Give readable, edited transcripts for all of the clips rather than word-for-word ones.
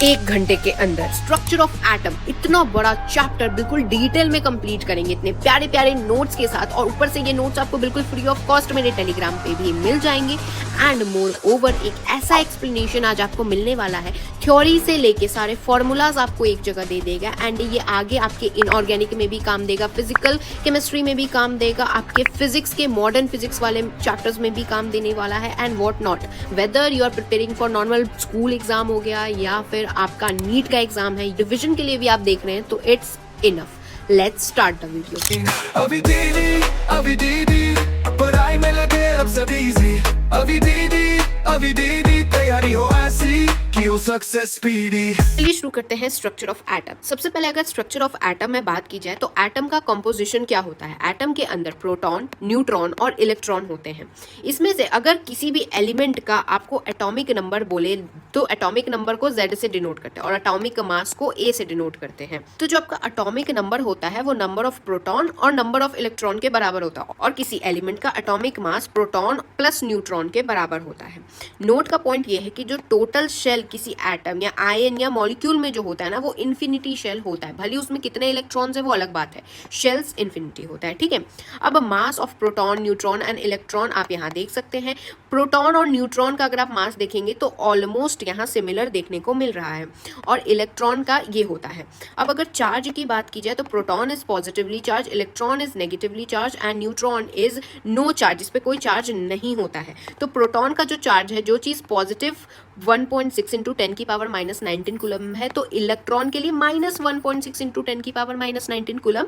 1 घंटे के अंदर स्ट्रक्चर ऑफ एटम, इतना बड़ा चैप्टर बिल्कुल डिटेल में कंप्लीट करेंगे, इतने प्यारे प्यारे नोट्स के साथ। और ऊपर से ये नोट्स आपको बिल्कुल फ्री ऑफ कॉस्ट मेरे टेलीग्राम पे भी मिल जाएंगे। एंड मोर ओवर एक ऐसा एक्सप्लेनेशन आज आपको मिलने वाला है, थ्योरी से लेके सारे फॉर्मूलाज आपको एक जगह दे देगा। एंड ये आगे आपके इनऑर्गेनिक में भी काम देगा, फिजिकल केमिस्ट्री में भी काम देगा, आपके फिजिक्स के मॉडर्न फिजिक्स वाले चैप्टर्स में भी काम देने वाला है। And what not, whether you are preparing for normal school exam हो गया या फिर आपका नीट का एग्जाम है, डिवीजन के लिए भी आप देख रहे हैं, तो it's enough. Let's start the video. अभी दीदी पढ़ाई में लगे अब सब इजी। अभी दीदी तैयारी हो ऐसी कि हो सक्सेस स्पीडी। चलिए शुरू करते हैं स्ट्रक्चर ऑफ एटम। सबसे पहले अगर स्ट्रक्चर ऑफ एटम में बात की जाए तो एटम का कंपोजिशन क्या होता है। एटम के अंदर प्रोटॉन, न्यूट्रॉन और इलेक्ट्रॉन होते हैं। इसमें से अगर किसी भी एलिमेंट का आपको एटॉमिक नंबर बोले तो एटॉमिक नंबर को Z से डिनोट करते हैं और एटॉमिक मास को A से डिनोट करते हैं। तो जो आपका एटॉमिक नंबर होता है वो नंबर ऑफ प्रोटॉन और नंबर ऑफ इलेक्ट्रॉन के बराबर होता है, और किसी एलिमेंट का atomic mass proton plus neutron के बराबर होता है। नोट का पॉइंट ये है कि जो टोटल शेल किसी एटम या आयन या मॉलिक्यूल में जो होता है ना, वो इन्फिनिटी शेल होता है। भले उसमें कितने इलेक्ट्रॉन्स है वो अलग बात है, शेल्स इन्फिनिटी होता है, ठीक है। अब mass of proton, neutron and electron आप यहाँ देख सकते हैं। प्रोटॉन और न्यूट्रॉन का अगर आप मास देखेंगे तो ऑलमोस्ट यहाँ सिमिलर देखने को मिल रहा है, और इलेक्ट्रॉन का ये होता है। अब अगर चार्ज की बात की जाए तो proton is positively charge, electron is negatively charge and neutron is no charge, इस पे कोई चार्ज नहीं होता है। तो प्रोटॉन का जो चार्ज है, जो चीज पॉजिटिव 1.6 इंटू 10 की पावर माइनस 19 कूलम है, तो इलेक्ट्रॉन के लिए माइनस 1.6 इंटू 10 की पावर माइनस 19 कूलम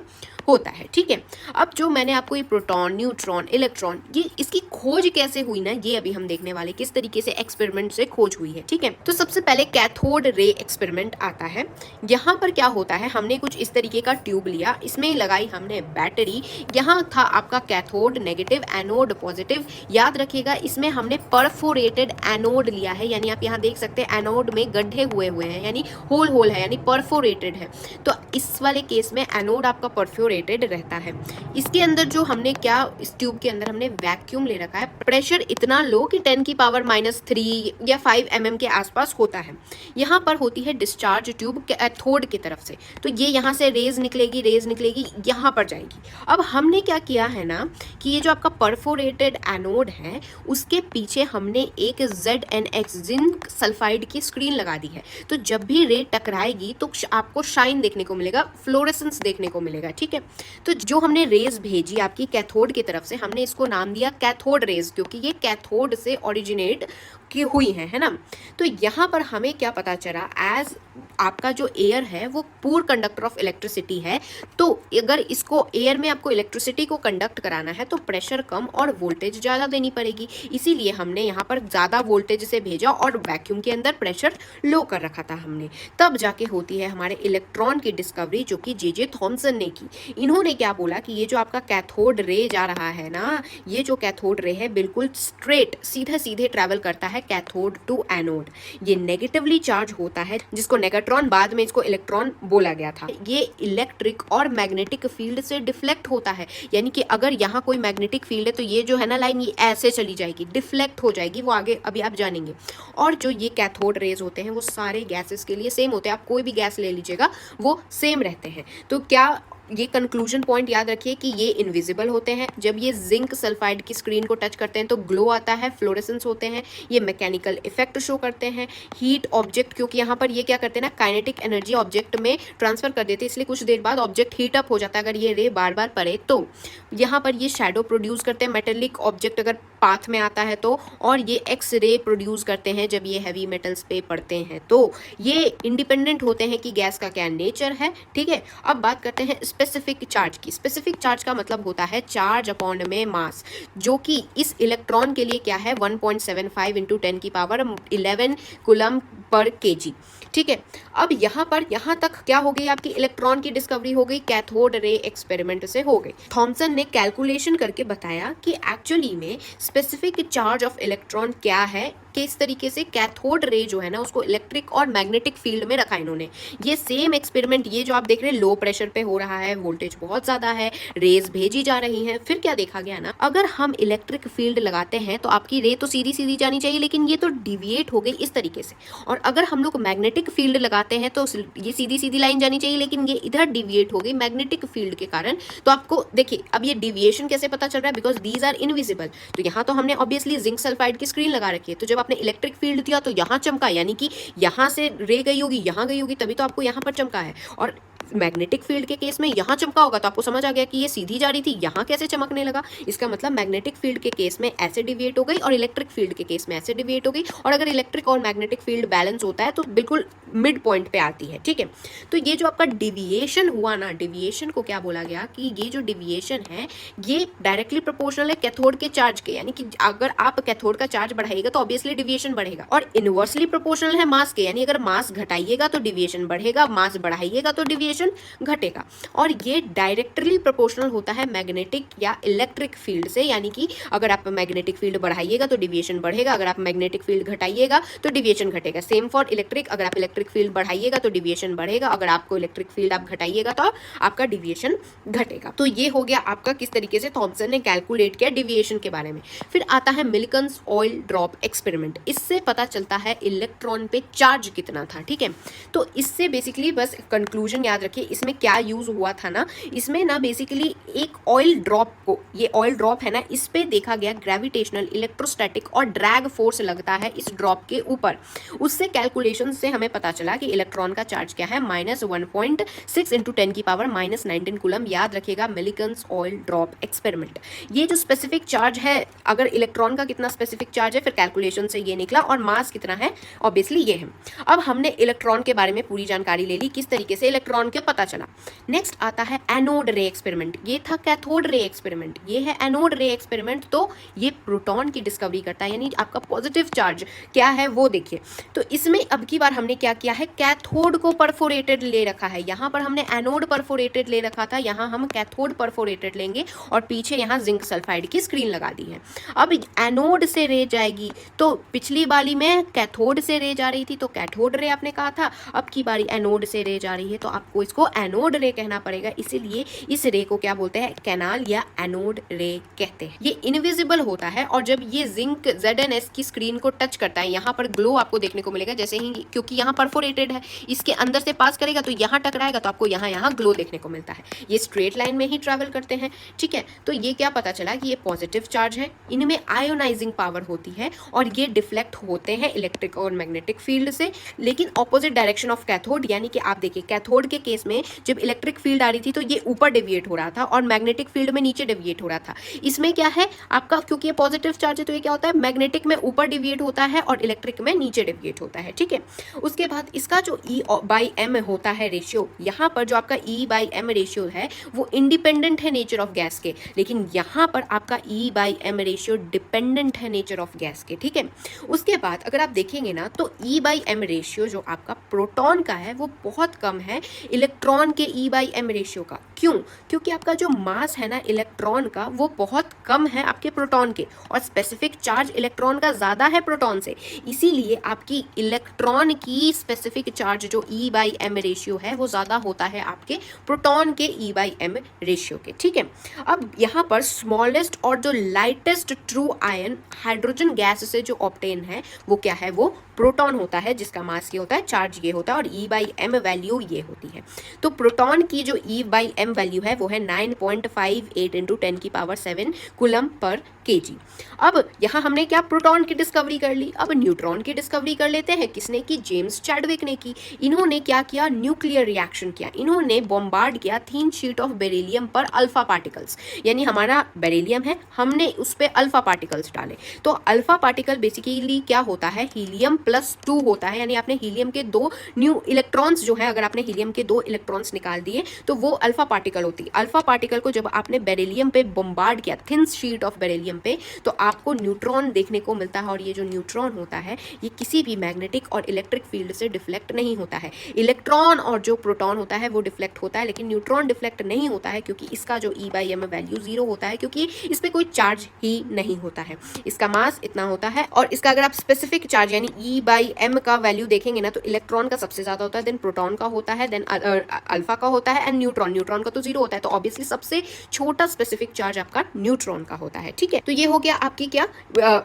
होता है, ठीक है। अब जो मैंने आपको ये प्रोटॉन, न्यूट्रॉन, इलेक्ट्रॉन, ये इसकी खोज कैसे हुई ना, ये अभी हम देखने वाले, किस तरीके से एक्सपेरिमेंट से खोज हुई है, ठीक है। तो सबसे पहले कैथोड रे एक्सपेरिमेंट आता है। यहाँ पर क्या होता है, हमने कुछ इस तरीके का ट्यूब लिया, इसमें लगाई हमने बैटरी। यहाँ था आपका कैथोड नेगेटिव, एनोड पॉजिटिव। याद रखिएगा इसमें हमने परफोरेटेड एनोड लिया है, यानी आप यहाँ देख सकते हैं एनोड में गड्ढे हुए हैं, यानी होल होल है, यानी परफोरेटेड है। तो इस वाले केस में एनोड आपका परफोरेटेड रहता है। इसके अंदर जो हमने क्या, इस ट्यूब के अंदर हमने वैक्यूम ले रखा है। प्रेशर इतना लो कि 10 की पावर माइनस 3 या 5 mm के आसपास होता है। यहाँ पर होती है डिस्चार्ज ट्यूब कैथोड की तरफ से, तो ये यहाँ से रेज निकलेगी यहाँ पर जाएगी। अब हमने क्या किया है ना कि ये जो आपका परफोरेटेड एनोड है उसके पीछे हमने एक ZnX जिंक सल्फाइड की स्क्रीन लगा दी है। तो जब भी रे टकराएगी तो आपको शाइन देखने को मिलेगा, फ्लोरेसेंस देखने को मिलेगा, ठीक है। तो जो हमने रेज भेजी आपकी कैथोड की तरफ से, हमने इसको नाम दिया कैथोड रेज, क्योंकि ये कैथोड से ओरिजिनेट की हुई है ना। तो यहाँ पर हमें क्या पता चला, एज आपका जो एयर है वो पूर कंडक्टर ऑफ इलेक्ट्रिसिटी है, तो अगर इसको एयर में आपको इलेक्ट्रिसिटी को कंडक्ट कराना है तो प्रेशर कम और वोल्टेज ज़्यादा देनी पड़ेगी। इसीलिए हमने यहाँ पर ज़्यादा वोल्टेज से भेजा और वैक्यूम के अंदर प्रेशर लो कर रखा था हमने। तब जाके होती है हमारे इलेक्ट्रॉन की डिस्कवरी, जो कि जे थॉमसन ने की। इन्होंने क्या बोला कि ये जो आपका कैथोड रे जा रहा है ना, ये जो कैथोड रे है बिल्कुल स्ट्रेट सीधे सीधे ट्रैवल करता है कैथोड टू एनोड। ये नेगेटिवली चार्ज होता है, जिसको नेगेट्रॉन, बाद में इसको इलेक्ट्रॉन बोला गया था। ये इलेक्ट्रिक और मैग्नेटिक फील्ड से डिफ्लेक्ट होता है, यानी कि अगर यहाँ कोई मैग्नेटिक फील्ड है तो ये जो है ना लाइन, ये ऐसे चली जाएगी, डिफ्लेक्ट हो जाएगी, वो आगे अभी आप जानेंगे। और जो ये कैथोड रेज होते हैं वो सारे गैसेस के लिए सेम होते हैं, आप कोई भी गैस ले लीजिएगा वो सेम रहते हैं। तो क्या ये कंक्लूजन पॉइंट याद रखिए कि ये इनविजिबल होते हैं। जब ये जिंक सल्फाइड की स्क्रीन को टच करते हैं तो ग्लो आता है, फ्लोरेसेंस होते हैं, ये मैकेनिकल इफेक्ट शो करते हैं। हीट ऑब्जेक्ट, क्योंकि यहाँ पर ये क्या करते हैं ना, काइनेटिक एनर्जी ऑब्जेक्ट में ट्रांसफर कर देते हैं, इसलिए कुछ देर बाद ऑब्जेक्ट हीट अप हो जाता है अगर ये रे बार बार पड़े तो। यहाँ पर ये शैडो प्रोड्यूस करते हैं, मेटेलिक ऑब्जेक्ट अगर पाथ में आता है तो, और ये एक्स रे प्रोड्यूस करते हैं जब ये हैवी मेटल्स पे पड़ते हैं। तो ये इंडिपेंडेंट होते हैं कि गैस का क्या नेचर है, ठीक है। अब बात करते हैं स्पेसिफिक चार्ज की। स्पेसिफिक चार्ज का मतलब होता है चार्ज अपॉन में मास, जो कि इस इलेक्ट्रॉन के लिए क्या है 1.75 इंटू 10 की पावर 11 कूलम पर केजी, ठीक है। अब यहाँ तक क्या हो गई, आपकी इलेक्ट्रॉन की डिस्कवरी हो गई, कैथोड रे एक्सपेरिमेंट से हो गई। थॉमसन ने कैलकुलेशन करके बताया कि एक्चुअली में स्पेसिफिक चार्ज ऑफ इलेक्ट्रॉन क्या है, किस तरीके से कैथोड रे जो है ना उसको इलेक्ट्रिक और मैग्नेटिक फील्ड में रखा इन्होंने। ये सेम एक्सपेरिमेंट, ये जो आप देख रहे हैं लो प्रेशर पे हो रहा है, वोल्टेज बहुत ज़्यादा है, रेज भेजी जा रही हैं। फिर क्या देखा गया ना, अगर हम इलेक्ट्रिक फील्ड लगाते हैं तो आपकी रे तो सीधी सीधी जानी चाहिए, लेकिन ये तो डिविएट हो गई इस तरीके से। और अगर हम लोग मैग्नेटिक फील्ड लगाते हैं तो ये सीधी सीधी लाइन जानी चाहिए, लेकिन ये इधर डिविएट हो गई मैग्नेटिक फील्ड के कारण। तो आपको देखिए अब ये डिविएशन कैसे पता चल रहा है, बिकॉज दीज आर इनविजिबल। तो यहाँ तो हमने ऑब्वियसली जिंक सल्फाइड की स्क्रीन लगा रखी है, तो जब आपने इलेक्ट्रिक फील्ड दिया तो यहाँ चमका, यानी कि यहाँ से रे गई होगी, यहाँ गई होगी, तभी तो आपको यहाँ पर चमका है। और मैग्नेटिक फील्ड के केस में यहाँ चमका होगा तो आपको समझ आ गया कि ये सीधी जा रही थी, यहाँ कैसे चमकने लगा। इसका मतलब मैग्नेटिक फील्ड के केस में ऐसे डिविएट हो गई और इलेक्ट्रिक फील्ड के केस में ऐसे डिविएट हो गई। और अगर इलेक्ट्रिक और मैग्नेटिक फील्ड बैलेंस होता है तो बिल्कुल मिड पॉइंट पे आती है, ठीक है। तो ये जो आपका डिविएशन हुआ ना, डिविएशन को क्या बोला गया कि ये जो डिविएशन है ये डायरेक्टली प्रोपोर्शनल है कैथोड के चार्ज के, यानी कि अगर आप कैथोड का चार्ज बढ़ाइएगा तो ऑब्वियसली डिविएशन बढ़ेगा। और इनवर्सली प्रोपोर्शनल है मास के, यानी अगर मास घटाइएगा तो डिविएशन बढ़ेगा, मास बढ़ाइएगा तो डिविएशन घटेगा। और ये डायरेक्टली प्रोपोर्शनल होता है मैग्नेटिक या इलेक्ट्रिक फील्ड से, यानी कि अगर आप मैग्नेटिक फील्ड बढ़ाइएगा तो डिविएशन बढ़ेगा, अगर आप मैग्नेटिक फील्ड घटाइएगा तो डिविएशन घटेगा। सेम फॉर इलेक्ट्रिक, अगर आप इलेक्ट्रिक फील्ड बढ़ाइएगा तो डिविएशन बढ़ेगा, अगर आपको इलेक्ट्रिक फील्ड आप घटाइएगा तो आपका डिविएशन घटेगा। तो ये हो गया आपका किस तरीके से थॉमसन ने कैलकुलेट किया डिविएशन के बारे में। फिर आता है मिल्किंस ऑयल ड्रॉप एक्सपेरिमेंट। इससे पता चलता है इलेक्ट्रॉन पे चार्ज कितना था, ठीक है। तो इससे बेसिकली बस कंक्लूजन याद रखिए, इसमें क्या यूज हुआ था ना, इसमें ना बेसिकली एक ऑयल ड्रॉप को, ये ऑयल ड्रॉप है ना, इस पे देखा गया ग्रेविटेशनल, इलेक्ट्रोस्टैटिक और ड्रैग फोर्स लगता है इस ड्रॉप के ऊपर। उससे कैलकुलेशन से हमें पता चला कि इलेक्ट्रॉन का चार्ज क्या है, -1.6 × 10⁻⁻19 कूलम। याद रखिएगा मिल्किंस ऑयल ड्रॉप एक्सपेरिमेंट। ये जो स्पेसिफिक चार्ज है, अगर इलेक्ट्रॉन का कितना स्पेसिफिक चार्ज है, फिर कैलकुलेशन से ये निकला, और मास कितना है ऑब्वियसली ये है। अब हमने इलेक्ट्रॉन के बारे में पूरी जानकारी ले ली, किस तरीके से इलेक्ट्रॉन के पता चला। नेक्स्ट आता है एनोड रे एक्सपेरिमेंट। ये था कैथोड रे एक्सपेरिमेंट, ये है एनोड रे एक्सपेरिमेंट। तो ये प्रोटॉन की डिस्कवरी करता है, यानी आपका पॉजिटिव चार्ज क्या है वो देखिए। तो इसमें अब की बार हमने क्या किया है, कैथोड को परफोरेटेड ले रखा है। यहाँ पर हमने एनोड परफोरेटेड ले रखा था, यहाँ हम कैथोड परफोरेटेड लेंगे, और पीछे यहाँ जिंक सल्फाइड की स्क्रीन लगा दी है। अब एनोड से रे जाएगी, तो पिछली बारी में कैथोड से रे जा रही थी तो कैथोड रे आपने कहा था, अब की बारी एनोड से रे जा रही है तो आपको इसको एनोड रे कहना पड़ेगा। इसीलिए इस रे को क्या बोलते हैं, कैनाल या एनोड रे कहते हैं। ये इनविजिबल होता है, और जब ये जिंक ZnS की स्क्रीन को टच करता है, यहाँ पर ग्लो आपको देखने को मिलेगा, जैसे ही, क्योंकि यहाँ परफोरेटेड है, इसके अंदर से पास करेगा तो यहाँ टकराएगा तो आपको यहाँ ग्लो देखने को मिलता है। ये स्ट्रेट लाइन में ही ट्रैवल करते हैं, ठीक है। तो ये क्या पता चला कि ये पॉजिटिव चार्ज है, इनमें आयोनाइजिंग पावर होती है, और ये डिफ्लेक्ट होते हैं इलेक्ट्रिक और मैग्नेटिक फील्ड से, लेकिन ऑपोजिट डायरेक्शन ऑफ कैथोड। यानी कि आप देखिए कैथोड के केस में जब इलेक्ट्रिक फील्ड आ रही थी तो ये ऊपर डेविएट हो रहा था, और मैग्नेटिक फील्ड में नीचे डेविएट हो रहा था। इसमें क्या है आपका, क्योंकि ये पॉजिटिव चार्ज है तो ये क्या होता है, मैग्नेटिक में ऊपर डेविएट होता है और इलेक्ट्रिक में नीचे डेविएट होता है, ठीक है। उसके बाद इसका जो E/m होता है रेशियो, यहाँ पर जो आपका E/m रेशियो है वो इंडिपेंडेंट है नेचर ऑफ गैस के, लेकिन यहाँ पर आपका E/m रेशियो डिपेंडेंट है नेचर ऑफ गैस के, ठीक है। उसके बाद अगर आप देखेंगे ना तो E/m रेशियो जो आपका प्रोटॉन का है वो बहुत कम है इलेक्ट्रॉन के E/m रेशियो का। क्यों? क्योंकि आपका जो मास है ना इलेक्ट्रॉन का वो बहुत कम है आपके प्रोटॉन के, और स्पेसिफिक चार्ज इलेक्ट्रॉन का ज़्यादा है प्रोटॉन से। इसीलिए आपकी इलेक्ट्रॉन की स्पेसिफिक चार्ज जो E/m रेशियो है वो ज़्यादा होता है आपके प्रोटॉन के E/m रेशियो के, ठीक है। अब यहाँ पर स्मॉलेस्ट और जो lightest true ion hydrogen gas से जो ऑब्टेन है वो क्या है, वो प्रोटॉन होता है, जिसका मास ये होता है, चार्ज ये होता है, और E/m वैल्यू ये होती है। तो प्रोटॉन की जो E/m वैल्यू है वो है 9.58 × 10⁻7 कूलम पर kg। अब यहाँ हमने क्या प्रोटॉन की डिस्कवरी कर ली, अब न्यूट्रॉन की डिस्कवरी कर लेते हैं। किसने की? जेम्स चैडविक ने की। इन्होंने क्या किया, न्यूक्लियर रिएक्शन किया। इन्होंने बॉम्बार्ड किया थिन शीट ऑफ बेरिलियम पर अल्फा पार्टिकल्स, यानी हमारा बेरिलियम है, हमने उस पर अल्फा पार्टिकल्स डाले। तो अल्फा पार्टिकल बेसिकली क्या होता है, हीलियम 2 होता है, यानी आपने हीलियम के 2 न्यू इलेक्ट्रॉन्स जो है, अगर आपने हीलियम के 2 इलेक्ट्रॉन्स निकाल दिए तो वो अल्फा पार्टिकल होती है। अल्फा पार्टिकल को जब आपने बेरिलियम पे बम्बार्ड किया, थिन शीट ऑफ बेरिलियम पे, तो आपको न्यूट्रॉन देखने को मिलता है। और ये जो न्यूट्रॉन होता है ये किसी भी मैग्नेटिक और इलेक्ट्रिक फील्ड से डिफ्लेक्ट नहीं होता है। इलेक्ट्रॉन और जो प्रोटॉन होता है वो डिफ्लेक्ट होता है, लेकिन न्यूट्रॉन डिफ्लेक्ट नहीं होता है क्योंकि इसका जो E/m वैल्यू 0 होता है, क्योंकि इस पर कोई चार्ज ही नहीं होता है। इसका मास इतना होता है, और इसका अगर आप स्पेसिफिक चार्ज यानी E/m का वैल्यू देखेंगे ना, तो इलेक्ट्रॉन का सबसे ज्यादा होता है, देन प्रोटॉन का होता है, देन अल्फा का होता है, एंड न्यूट्रॉन का तो 0 होता है। तो ऑब्वियसली सबसे छोटा स्पेसिफिक चार्ज आपका न्यूट्रॉन का होता है। ठीक है, तो ये हो गया आपकी क्या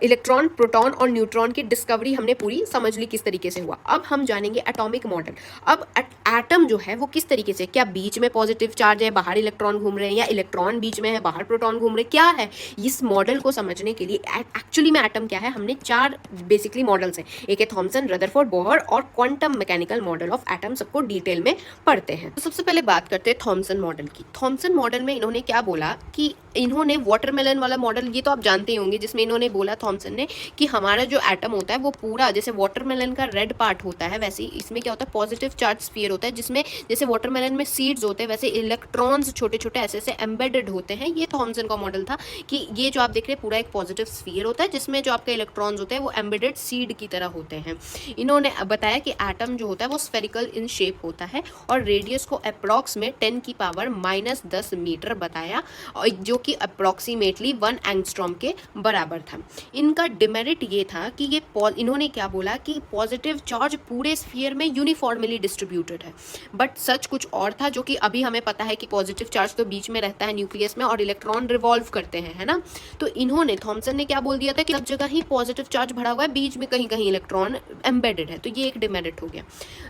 इलेक्ट्रॉन, प्रोटॉन और न्यूट्रॉन की डिस्कवरी हमने पूरी समझ ली किस तरीके से हुआ। अब हम जानेंगे एटॉमिक मॉडल। अब एटम जो है वो किस तरीके से, क्या बीच में पॉजिटिव चार्ज है, बाहर इलेक्ट्रॉन घूम रहे हैं, या इलेक्ट्रॉन बीच में है, बाहर प्रोटॉन घूम रहे हैं, क्या है, इस मॉडल को समझने के लिए एक्चुअली में एटम क्या है, हमने 4 बेसिकली मॉडल्स हैं। एक है थॉमसन, रदरफोर्ड, बोहर और quantum mechanical model of atom, सबको डिटेल में पढ़ते हैं। तो सबसे पहले बात करते हैं थॉमसन मॉडल की। थॉमसन मॉडल में इन्होंने क्या बोला कि इन्होंने वाटरमेलन वाला मॉडल, ये तो आप जानते ही होंगे, जिसमें इन्होंने बोला थॉमसन ने कि हमारा जो एटम होता है वो पूरा जैसे वाटरमेलन का रेड पार्ट होता है, वैसे इसमें क्या होता है, पॉजिटिव चार्ज स्फीयर होता है, जिसमें जैसे वाटरमेलन में सीड्स होते हैं वैसे इलेक्ट्रॉन्स छोटे छोटे ऐसे ऐसे एम्बेडेड होते हैं। ये थॉमसन का मॉडल था कि ये जो आप देख रहे हैं पूरा एक पॉजिटिव स्फीयर होता है, जिसमें जो आपके इलेक्ट्रॉन्स होते हैं वो एम्बेडेड सीड की तरह होते हैं। इन्होंने बताया कि एटम जो होता है वो स्फेरिकल इन शेप होता है, और रेडियस को अप्रॉक्स में 10⁻⁻10 मीटर बताया, और जो कि अप्रॉक्सीमेटली 1 एंगस्ट्रॉम के बराबर था। इनका डिमेरिट ये था कि ये इन्होंने क्या बोला कि पॉजिटिव चार्ज पूरे स्फीयर में यूनिफॉर्मली डिस्ट्रीब्यूटेड है, बट सच कुछ और था, जो कि अभी हमें पता है कि पॉजिटिव चार्ज तो बीच में रहता है न्यूक्लियस में, और इलेक्ट्रॉन रिवॉल्व करते हैं, है ना। तो इन्होंने थॉमसन ने क्या बोल दिया था कि सब जगह ही पॉजिटिव चार्ज भरा हुआ है, बीच में कहीं कहीं इलेक्ट्रॉन एम्बेडेड है, तो ये एक डिमेरिट हो गया।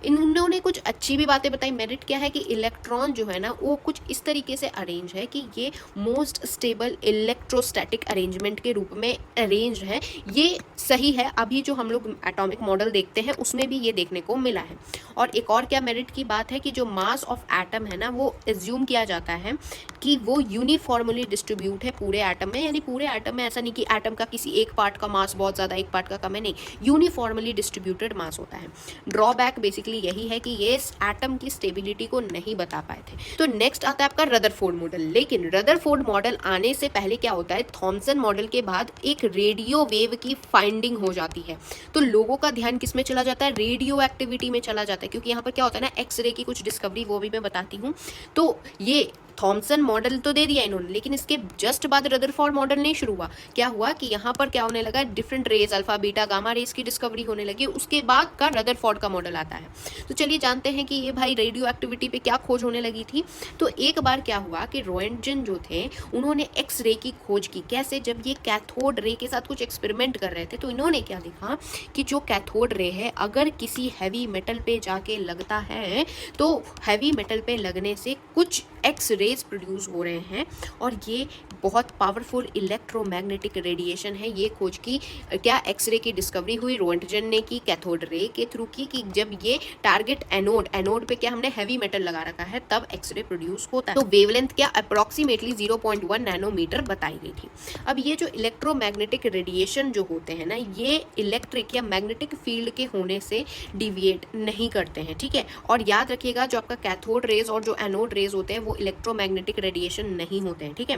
इन्होंने कुछ अच्छी भी बातें बताई। मेरिट क्या है कि इलेक्ट्रॉन जो है ना वो कुछ इस तरीके से अरेंज है कि ये मोस्ट स्टेबल इलेक्ट्रोस्टैटिक अरेंजमेंट के रूप में अरेंज है। ये सही है, अभी जो हम लोग एटॉमिक मॉडल देखते हैं उसमें भी ये देखने को मिला है। और एक और क्या मेरिट की बात है कि जो मास ऑफ एटम है ना वो एज्यूम किया जाता है कि वो यूनिफॉर्मली डिस्ट्रीब्यूट है पूरे एटम में, यानी पूरे एटम में ऐसा नहीं कि एटम का किसी एक पार्ट का मास बहुत ज़्यादा एक पार्ट का कम है, नहीं, यूनिफॉर्मली डिस्ट्रीब्यूटेड मास होता है। ड्रॉबैक बेसिकली यही है कि ये एटम की स्टेबिलिटी को नहीं बता पाए थे। तो नेक्स्ट आता है आपका रदरफोर्ड मॉडल। लेकिन रदरफोर्ड मॉडल आने से पहले क्या होता है, थॉमसन मॉडल के बाद एक रेडियो वेव की फाइंडिंग हो जाती है। तो लोगों का ध्यान किस में चला जाता है, रेडियो एक्टिविटी में चला जाता है, क्योंकि यहाँ पर क्या होता है ना, एक्सरे की कुछ डिस्कवरी, वो भी मैं बताती हूँ। तो ये थॉमसन मॉडल तो दे दिया इन्होंने, लेकिन इसके जस्ट बाद रदरफोर्ड मॉडल नहीं शुरू हुआ। क्या हुआ कि यहाँ पर क्या होने लगा, different rays, alpha beta gamma rays की डिस्कवरी होने लगी, उसके बाद का रदरफोर्ड का मॉडल आता है। तो चलिए जानते हैं कि ये भाई रेडियो एक्टिविटी पे क्या खोज होने लगी थी। तो एक बार क्या हुआ कि रोएंटजन जो थे उन्होंने एक्स रे की खोज की। कैसे, जब ये कैथोड रे के साथ कुछ एक्सपेरिमेंट कर रहे थे तो इन्होंने क्या देखा कि जो कैथोड रे है अगर किसी हैवी मेटल पे जाके लगता है तो हैवी मेटल पे लगने से कुछ एक्स रेज प्रोड्यूस हो रहे हैं, और ये बहुत पावरफुल इलेक्ट्रोमैग्नेटिक रेडिएशन है। ये खोज की क्या, एक्सरे की डिस्कवरी हुई, रोएंटजन ने की कैथोड रे के थ्रू की, कि जब ये टारगेट एनोड पे क्या हमने हैवी मेटल लगा रखा है तब एक्सरे प्रोड्यूस होता है। तो वेवलेंथ क्या अप्रॉक्सीमेटली 0.1 नैनोमीटर बताई गई थी। अब ये जो इलेक्ट्रोमैग्नेटिक रेडिएशन जो होते हैं ना, ये इलेक्ट्रिक या मैग्नेटिक फील्ड के होने से डिविएट नहीं करते हैं, ठीक है। और याद रखिएगा जो आपका कैथोड रेज और जो एनोड रेज होते हैं वो इलेक्ट्रोमैग्नेटिक रेडिएशन नहीं होते हैं, ठीक है।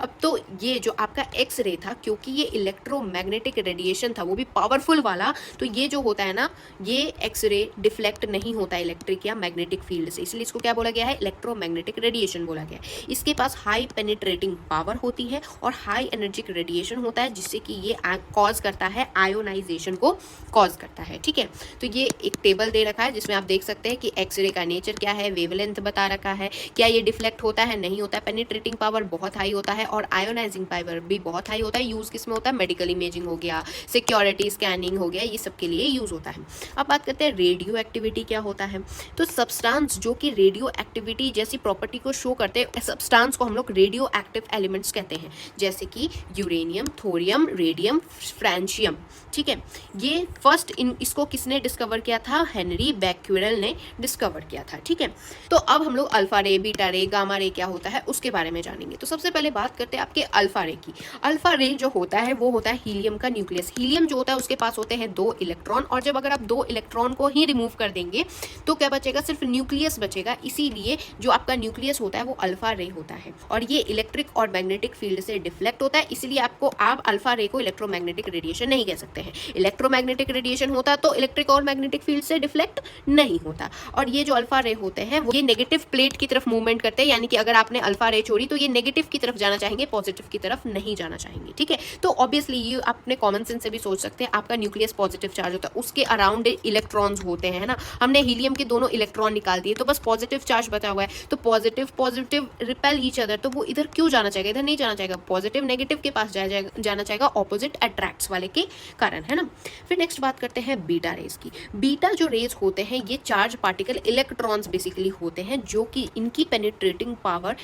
अब तो ये जो आपका एक्स रे था, क्योंकि ये इलेक्ट्रोमैग्नेटिक रेडिएशन था वो भी पावरफुल वाला, तो ये जो होता है ना, ये एक्स रे डिफ्लेक्ट नहीं होता है इलेक्ट्रिक या मैग्नेटिक फील्ड से, इसलिए इसको क्या बोला गया है, इलेक्ट्रोमैग्नेटिक रेडिएशन बोला गया है। इसके पास हाई पेनिट्रेटिंग पावर होती है और हाई एनर्जिक रेडिएशन होता है, जिससे कि ये कॉज करता है आयोनाइजेशन को कॉज करता है, ठीक है। तो ये एक टेबल दे रखा है जिसमें आप देख सकते हैं कि एक्सरे का नेचर क्या है, वेवलेंथ बता रखा है, क्या ये डिफ्लेक्ट होता है, नहीं होता है, पेनिट्रेटिंग पावर बहुत हाई होता है और आयोनाइजिंग पावर भी बहुत हाई होता है। यूज किस में होता है, मेडिकल इमेजिंग हो गया, सिक्योरिटी स्कैनिंग हो गया, ये सब के लिए यूज होता है। अब बात करते हैं रेडियो एक्टिविटी क्या होता है। तो सब्सटेंस जो कि रेडियो एक्टिविटी जैसी प्रॉपर्टी को शो करते हैं, सब्सटेंस को हम लोग रेडियो एक्टिव एलिमेंट्स कहते हैं, जैसे कि यूरेनियम, थोरियम, रेडियम, फ्रांशियम, ठीक है। ये फर्स्ट इसको किसने डिस्कवर किया था, हेनरी बैक्यूरेल ने डिस्कवर किया था, ठीक है। तो अब हम लोग अल्फा रे, बीटा रे, गामा रे क्या होता है उसके बारे में जानेंगे। तो सबसे पहले बात करते हैं आपके अल्फा रे की। अल्फा रे जो होता है वो होता है हीलियम का न्यूक्लियस। हीलियम जो होता है उसके पास होते हैं 2 इलेक्ट्रॉन, और जब अगर आप 2 इलेक्ट्रॉन को ही रिमूव कर देंगे तो क्या बचेगा, सिर्फ न्यूक्लियस बचेगा। इसीलिए जो आपका न्यूक्लियस होता है वो अल्फा रे होता है, और ये इलेक्ट्रिक और मैग्नेटिक फील्ड से डिफ्लेक्ट होता है। इसीलिए आप अल्फा रे को इलेक्ट्रोमैग्नेटिक रेडिएशन नहीं कह सकते हैं। इलेक्ट्रोमैग्नेटिक रेडिएशन होता तो इलेक्ट्रिक और मैग्नेटिक फील्ड से डिफ्लेक्ट नहीं होता। और ये जो अल्फा रे होते हैं वो ये नेगेटिव प्लेट की तरफ मूवमेंट करते हैं, यानी कि अगर आपने अल्फा रे छोड़ी तो ये नेगेटिव की तरफ जाना चाहेंगे, पॉजिटिव की तरफ नहीं जाना चाहेंगे। ठीक है, तो ऑब्वियसली ये आपने कॉमन सेंस से भी सोच सकते हैं, आपका न्यूक्लियस पॉजिटिव चार्ज होता है, उसके अराउंड इलेक्ट्रॉन्स होते हैं ना। हमने हीलियम के दोनों इलेक्ट्रॉन निकाल दिए तो बस पॉजिटिव चार्ज बचा हुआ है, तो positive positive repel each other, तो वो इधर क्यों जाना चाहेगा, इधर नहीं जाना चाहेगा, पॉजिटिव नेगेटिव के पास जाना चाहेगा, ऑपोजिट अट्रैक्ट्स वाले के कारण, है ना। फिर नेक्स्ट बात करते हैं बीटा रेज की। बीटा जो रेज होते हैं ये चार्ज पार्टिकल इलेक्ट्रॉन्स बेसिकली होते हैं, जो कि इनकी पेनिट्रेटिंग पावर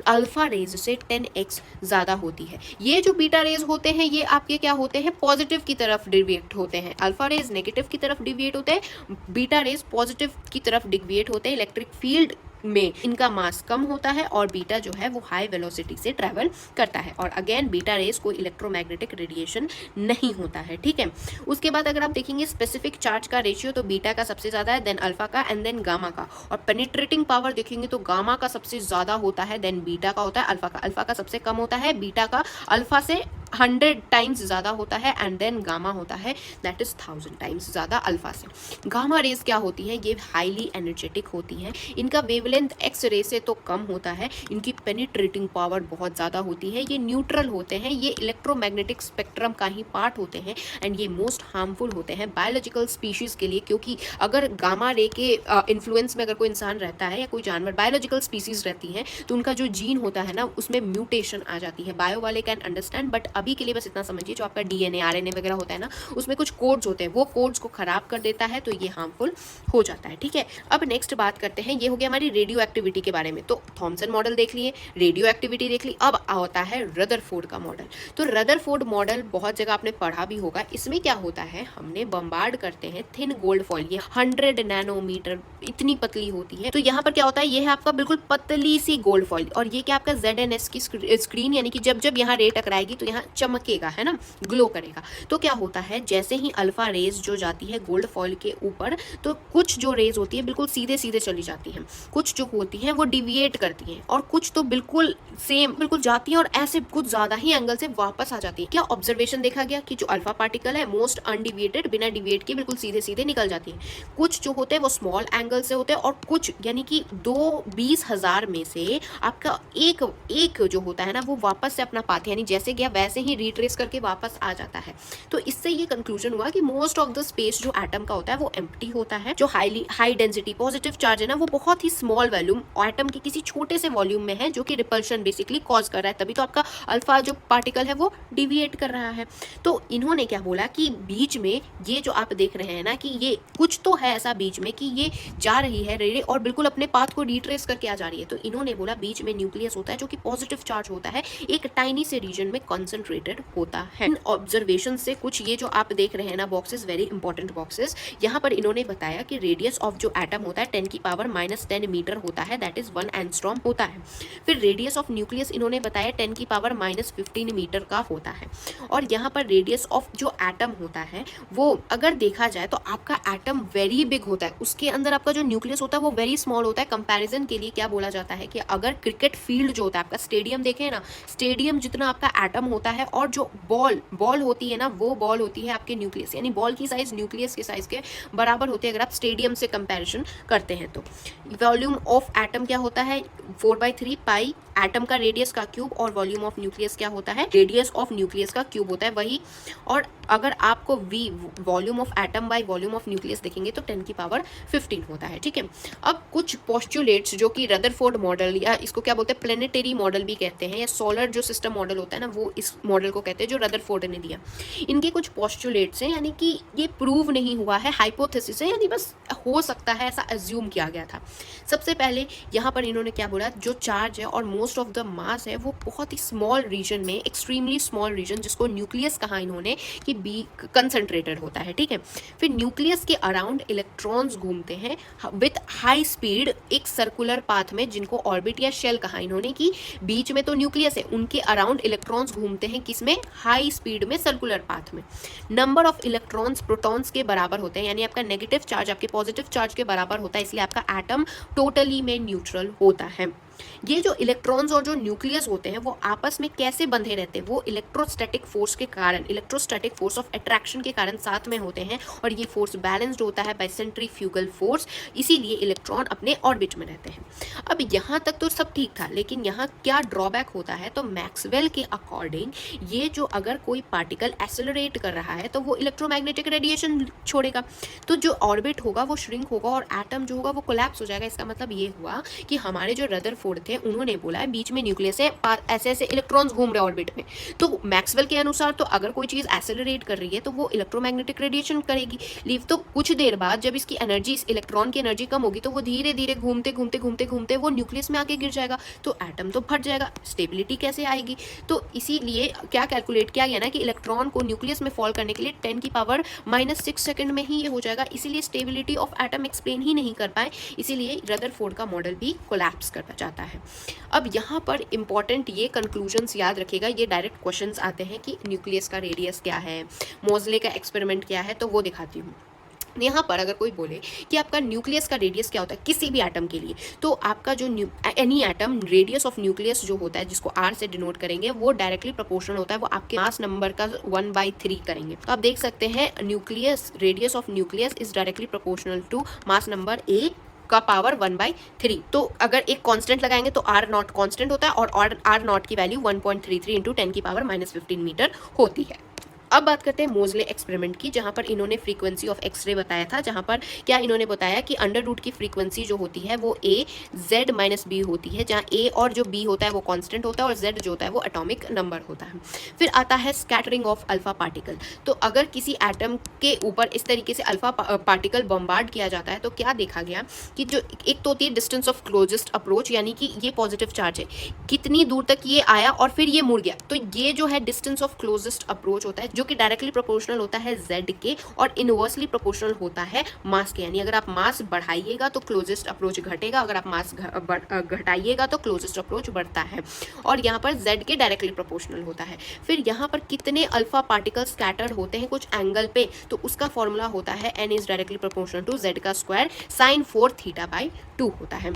अल्फा रेज से 10x ज़्यादा होती है। ये जो बीटा रेज होते हैं ये आपके क्या होते हैं, पॉजिटिव की तरफ डिविएट होते हैं। अल्फा रेज नेगेटिव की तरफ डिविएट होते हैं, बीटा रेज पॉजिटिव की तरफ डिविएट होते हैं। इलेक्ट्रिक फील्ड में इनका मास कम होता है और बीटा जो है वो हाई वेलोसिटी से ट्रैवल करता है। और अगेन बीटा रेज कोई इलेक्ट्रोमैग्नेटिक रेडिएशन नहीं होता है। ठीक है, उसके बाद अगर आप देखेंगे स्पेसिफिक चार्ज का रेशियो तो बीटा का सबसे ज़्यादा है, देन अल्फा का एंड देन गामा का। और पेनिट्रेटिंग पावर देखेंगे तो गामा का सबसे ज़्यादा होता है, देन बीटा का होता है अल्फा का सबसे कम होता है, बीटा का अल्फा से 100 टाइम्स ज़्यादा होता है, एंड देन गामा होता है दैट इज 1000 टाइम्स ज़्यादा अल्फा से। गामा रेज क्या होती है, ये हाईली एनर्जेटिक होती हैं, इनका वेवलेंथ एक्स रे से तो कम होता है, इनकी पेनिट्रेटिंग पावर बहुत ज़्यादा होती है, ये न्यूट्रल होते हैं, ये इलेक्ट्रोमैग्नेटिक स्पेक्ट्रम का ही पार्ट होते हैं, एंड ये मोस्ट हार्मफुल होते हैं बायोलॉजिकल स्पीशीज़ के लिए, क्योंकि अगर गामा रे के इन्फ्लुएंस में अगर कोई इंसान रहता है या कोई जानवर बायोलॉजिकल स्पीसीज रहती हैं तो उनका जो जीन होता है ना उसमें म्यूटेशन आ जाती है। बायो वाले कैन अंडरस्टैंड, बट अभी के लिए बस इतना समझिए जो आपका डीएनए आरएनए वगैरह होता है ना उसमें कुछ कोड्स होते हैं, वो कोड्स को खराब कर देता है, तो ये हार्मफुल हो जाता है। ठीक है, अब नेक्स्ट बात करते हैं, ये हो गया हमारी रेडियो एक्टिविटी के बारे में। तो थॉमसन मॉडल देख लिए, रेडियो एक्टिविटी देख ली, अब होता है रदरफोर्ड का मॉडल। तो रदरफोर्ड मॉडल बहुत जगह आपने पढ़ा भी होगा। इसमें क्या होता है, हमने बम्बार्ड करते हैं थिन गोल्ड फॉइल, ये 100 नैनोमीटर इतनी पतली होती है। तो यहाँ पर क्या होता है, ये है आपका बिल्कुल पतली सी गोल्ड फॉइल, और ये क्या आपका ZNS की स्क्रीन, यानी कि जब जब यहाँ रे टकराएगी तो यहाँ चमकेगा, है ना, ग्लो करेगा। तो क्या होता है, जैसे ही अल्फा रेज जो जाती है गोल्ड फॉइल के ऊपर, तो कुछ जो रेज होती है बिल्कुल सीधे सीधे चली जाती हैं, कुछ जो होती हैं वो डिविएट करती हैं, और कुछ तो बिल्कुल सेम बिल्कुल जाती हैं और ऐसे कुछ ज़्यादा ही एंगल से वापस आ जाती है। क्या ऑब्जर्वेशन देखा गया कि जो अल्फा पार्टिकल है मोस्ट अनडिविएटेड, बिना डिविएट के बिल्कुल सीधे सीधे निकल जाती है। कुछ जो होते हैं वो स्मॉल एंगल से होते हैं, और कुछ यानी कि 20,000 में से आपका एक जो होता है ना वो वापस से अपना पाथ, यानी जैसे गया वैसे ही रिट्रेस करके वापस आ जाता है। तो इससे ये कंक्लूजन हुआ कि मोस्ट ऑफ द स्पेस जो एटम का होता है वो एम्प्टी होता है। जो हाई डेंसिटी पॉजिटिव चार्ज है ना वो बहुत ही स्मॉल वॉल्यूम एटम के किसी छोटे से वॉल्यूम में है, जो कि रिपल्शन बेसिकली कॉज कर रहा है, तभी तो आपका अल्फा जो पार्टिकल है वो डिविएट कर रहा है। तो इन्होंने क्या बोला कि बीच में ये जो आप देख रहे हैं ना कि ये कुछ तो है ऐसा बीच में कि ये जा रही है रेडी और बिल्कुल अपने पाथ को रिट्रेस करके आ जा रही है। तो इन्होंने बोला बीच में न्यूक्लियस होता है जो कि पॉजिटिव चार्ज होता है, एक टाइनी से रीजन में कॉन्सेंट्रेटेड होता है। इन ऑब्जर्वेशन से कुछ ये जो आप देख रहे हैं ना बॉक्सेस, वेरी इंपॉर्टेंट बॉक्सेस, यहाँ पर इन्होंने बताया कि रेडियस ऑफ जो एटम होता है 10⁻⁻10 मीटर होता है, दैट इज 1 एंगस्ट्रॉम होता है। फिर रेडियस ऑफ न्यूक्लियस इन्होंने बताया 10⁻⁻15 मीटर का होता है। और यहाँ पर रेडियस ऑफ जो एटम होता है वो अगर देखा जाए तो आपका एटम वेरी बिग होता है, उसके अंदर आपका जो न्यूक्लियस होता है वो वेरी स्मॉल होता है। कंपैरिजन के लिए क्या बोला जाता है कि अगर क्रिकेट फील्ड जो होता है आपका स्टेडियम देखें ना, स्टेडियम जितना आपका एटम होता है और जो बॉल होती है ना वो बॉल होती है आपके न्यूक्लियस, यानी बॉल की साइज न्यूक्लियस के साइज के बराबर होती है अगर आप स्टेडियम से कंपैरिजन करते हैं। तो वॉल्यूम ऑफ एटम क्या होता है 4/3 पाई एटम का रेडियस का क्यूब, और वॉल्यूम ऑफ न्यूक्लियस क्या होता है, रेडियस ऑफ न्यूक्लियस का क्यूब होता है वही। और अगर आपको v volume of atom by volume of nucleus देखेंगे तो 10⁻15 होता है। ठीक है, अब कुछ पोस्टुलेट्स जो कि रदरफोर्ड मॉडल या इसको क्या बोलते हैं प्लेनेटरी मॉडल भी कहते हैं, या सोलर जो सिस्टम मॉडल होता है ना वो मॉडल को कहते हैं जो रदरफोर्ड ने दिया। इनके कुछ पोस्टुलेट्स हैं, यानी कि ये प्रूव नहीं हुआ है, हाइपोथेसिस है, यानी बस हो सकता है ऐसा अज्यूम किया गया था। सबसे पहले यहाँ पर इन्होंने क्या बोला, जो चार्ज है और मोस्ट ऑफ द मास है वो बहुत ही स्मॉल रीजन में, एक्सट्रीमली स्मॉल रीजन जिसको न्यूक्लियस कहा इन्होंने कि बी कंसंट्रेटेड होता है, ठीक है। फिर न्यूक्लियस के अराउंड इलेक्ट्रॉन्स घूमते हैं विथ हाई स्पीड एक सर्कुलर पाथ में, जिनको ऑर्बिट या शेल कहा इन्होंने कि बीच में तो न्यूक्लियस है, उनके अराउंड इलेक्ट्रॉन्स घूमते हैं किसमें, हाई स्पीड में, सर्कुलर पाथ में। नंबर ऑफ इलेक्ट्रॉन्स प्रोटॉन्स के बराबर होते हैं, यानी आपका नेगेटिव चार्ज आपके पॉजिटिव चार्ज के बराबर होता है, इसलिए आपका एटम टोटली में न्यूट्रल होता है। ये जो इलेक्ट्रॉन्स और जो न्यूक्लियस होते हैं वो आपस में कैसे बंधे रहते हैं, वो इलेक्ट्रोस्टैटिक फोर्स के कारण, इलेक्ट्रोस्टैटिक फोर्स ऑफ अट्रैक्शन के कारण साथ में होते हैं, और ये फोर्स बैलेंस्ड होता है बाय सेंट्रीफ्यूगल फोर्स, इसीलिए इलेक्ट्रॉन अपने ऑर्बिट में रहते हैं। अब यहाँ तक तो सब ठीक था, लेकिन यहाँ क्या ड्रॉबैक होता है, तो मैक्सवेल के अकॉर्डिंग ये जो अगर कोई पार्टिकल एक्सेलरेट कर रहा है तो वो इलेक्ट्रोमैग्नेटिक रेडिएशन छोड़ेगा, तो जो ऑर्बिट होगा वो श्रिंक होगा और एटम जो होगा वो कोलैप्स हो जाएगा। इसका मतलब ये हुआ कि हमारे जो रदरफोर्ड थे उन्होंने बोला है बीच में न्यूक्लियस है, ऐसे ऐसे इलेक्ट्रॉन्स घूम रहे हैं ऑर्बिट में, तो मैक्सवेल के अनुसार तो अगर कोई चीज एक्सेलरेट कर रही है तो वो इलेक्ट्रोमैग्नेटिक रेडिएशन करेगी, लीव। तो कुछ देर बाद जब इसकी एनर्जी, इस इलेक्ट्रॉन की एनर्जी कम होगी तो वो धीरे धीरे घूमते घूमते घूमते घूमते वो न्यूक्लियस में आके गिर जाएगा, तो एटम तो फट जाएगा, स्टेबिलिटी कैसे आएगी। तो इसीलिए क्या कैलकुलेट किया गया ना कि इलेक्ट्रॉन को न्यूक्लियस में फॉल करने के लिए 10⁻⁻6 सेकंड में ही ये हो जाएगा, इसीलिए स्टेबिलिटी ऑफ एटम एक्सप्लेन ही नहीं कर पाए, इसीलिए रदरफोर्ड का मॉडल भी कोलैप्स कर जाता है। अब यहाँ पर इंपॉर्टेंट ये कंक्लूजन्स याद रखिएगा, ये डायरेक्ट क्वेश्चंस आते हैं कि न्यूक्लियस का रेडियस क्या है, मोज़ले का एक्सपेरिमेंट क्या है, तो वो दिखाती हूँ। यहाँ पर अगर कोई बोले कि आपका न्यूक्लियस का रेडियस क्या होता है किसी भी एटम के लिए, तो आपका जो any atom radius of nucleus जो होता है, जिसको आर से डिनोट करेंगे, वो डायरेक्टली प्रोपोर्शनल होता है, वो आपके मास नंबर का 1/3 करेंगे। तो आप देख सकते हैं nucleus, radius of nucleus is directly proportional to mass number A का पावर 1/3। तो अगर एक कांस्टेंट लगाएंगे तो आर नॉट कांस्टेंट होता है, और आर नॉट की वैल्यू 1.33 इंटू 10⁻⁻15 मीटर होती है। अब बात करते हैं मोज़ले एक्सपेरिमेंट की, जहाँ पर इन्होंने फ्रीक्वेंसी ऑफ एक्सरे बताया था, जहाँ पर क्या इन्होंने बताया कि अंडर रूट की फ्रीक्वेंसी जो होती है वो a z - b होती है, जहाँ a और जो b होता है वो कांस्टेंट होता है और z जो होता है वो एटॉमिक नंबर होता है। फिर आता है स्कैटरिंग ऑफ अल्फा पार्टिकल। तो अगर किसी एटम के ऊपर इस तरीके से अल्फा पार्टिकल बम्बार्ड किया जाता है तो क्या देखा गया कि जो एक तो होती है डिस्टेंस ऑफ क्लोजेस्ट अप्रोच, यानी कि ये पॉजिटिव चार्ज है, कितनी दूर तक ये आया और फिर ये मुड़ गया, तो ये जो है डिस्टेंस ऑफ क्लोजेस्ट अप्रोच होता है, जो कि डायरेक्टली प्रोपोर्शनल होता है z के और इनवर्सली प्रोपोर्शनल होता है मास के, यानी अगर आप मास बढ़ाइएगा तो क्लोजेस्ट अप्रोच घटेगा, अगर आप मास घटाइएगा तो क्लोजेस्ट अप्रोच बढ़ता है, और यहाँ पर z के डायरेक्टली प्रोपोर्शनल होता है। फिर यहाँ पर कितने अल्फा पार्टिकल स्कैटर्ड होते हैं कुछ एंगल पे, तो उसका फॉर्मूला होता है n is directly proportional to z का स्क्वायर sin 4 θ/2 होता है।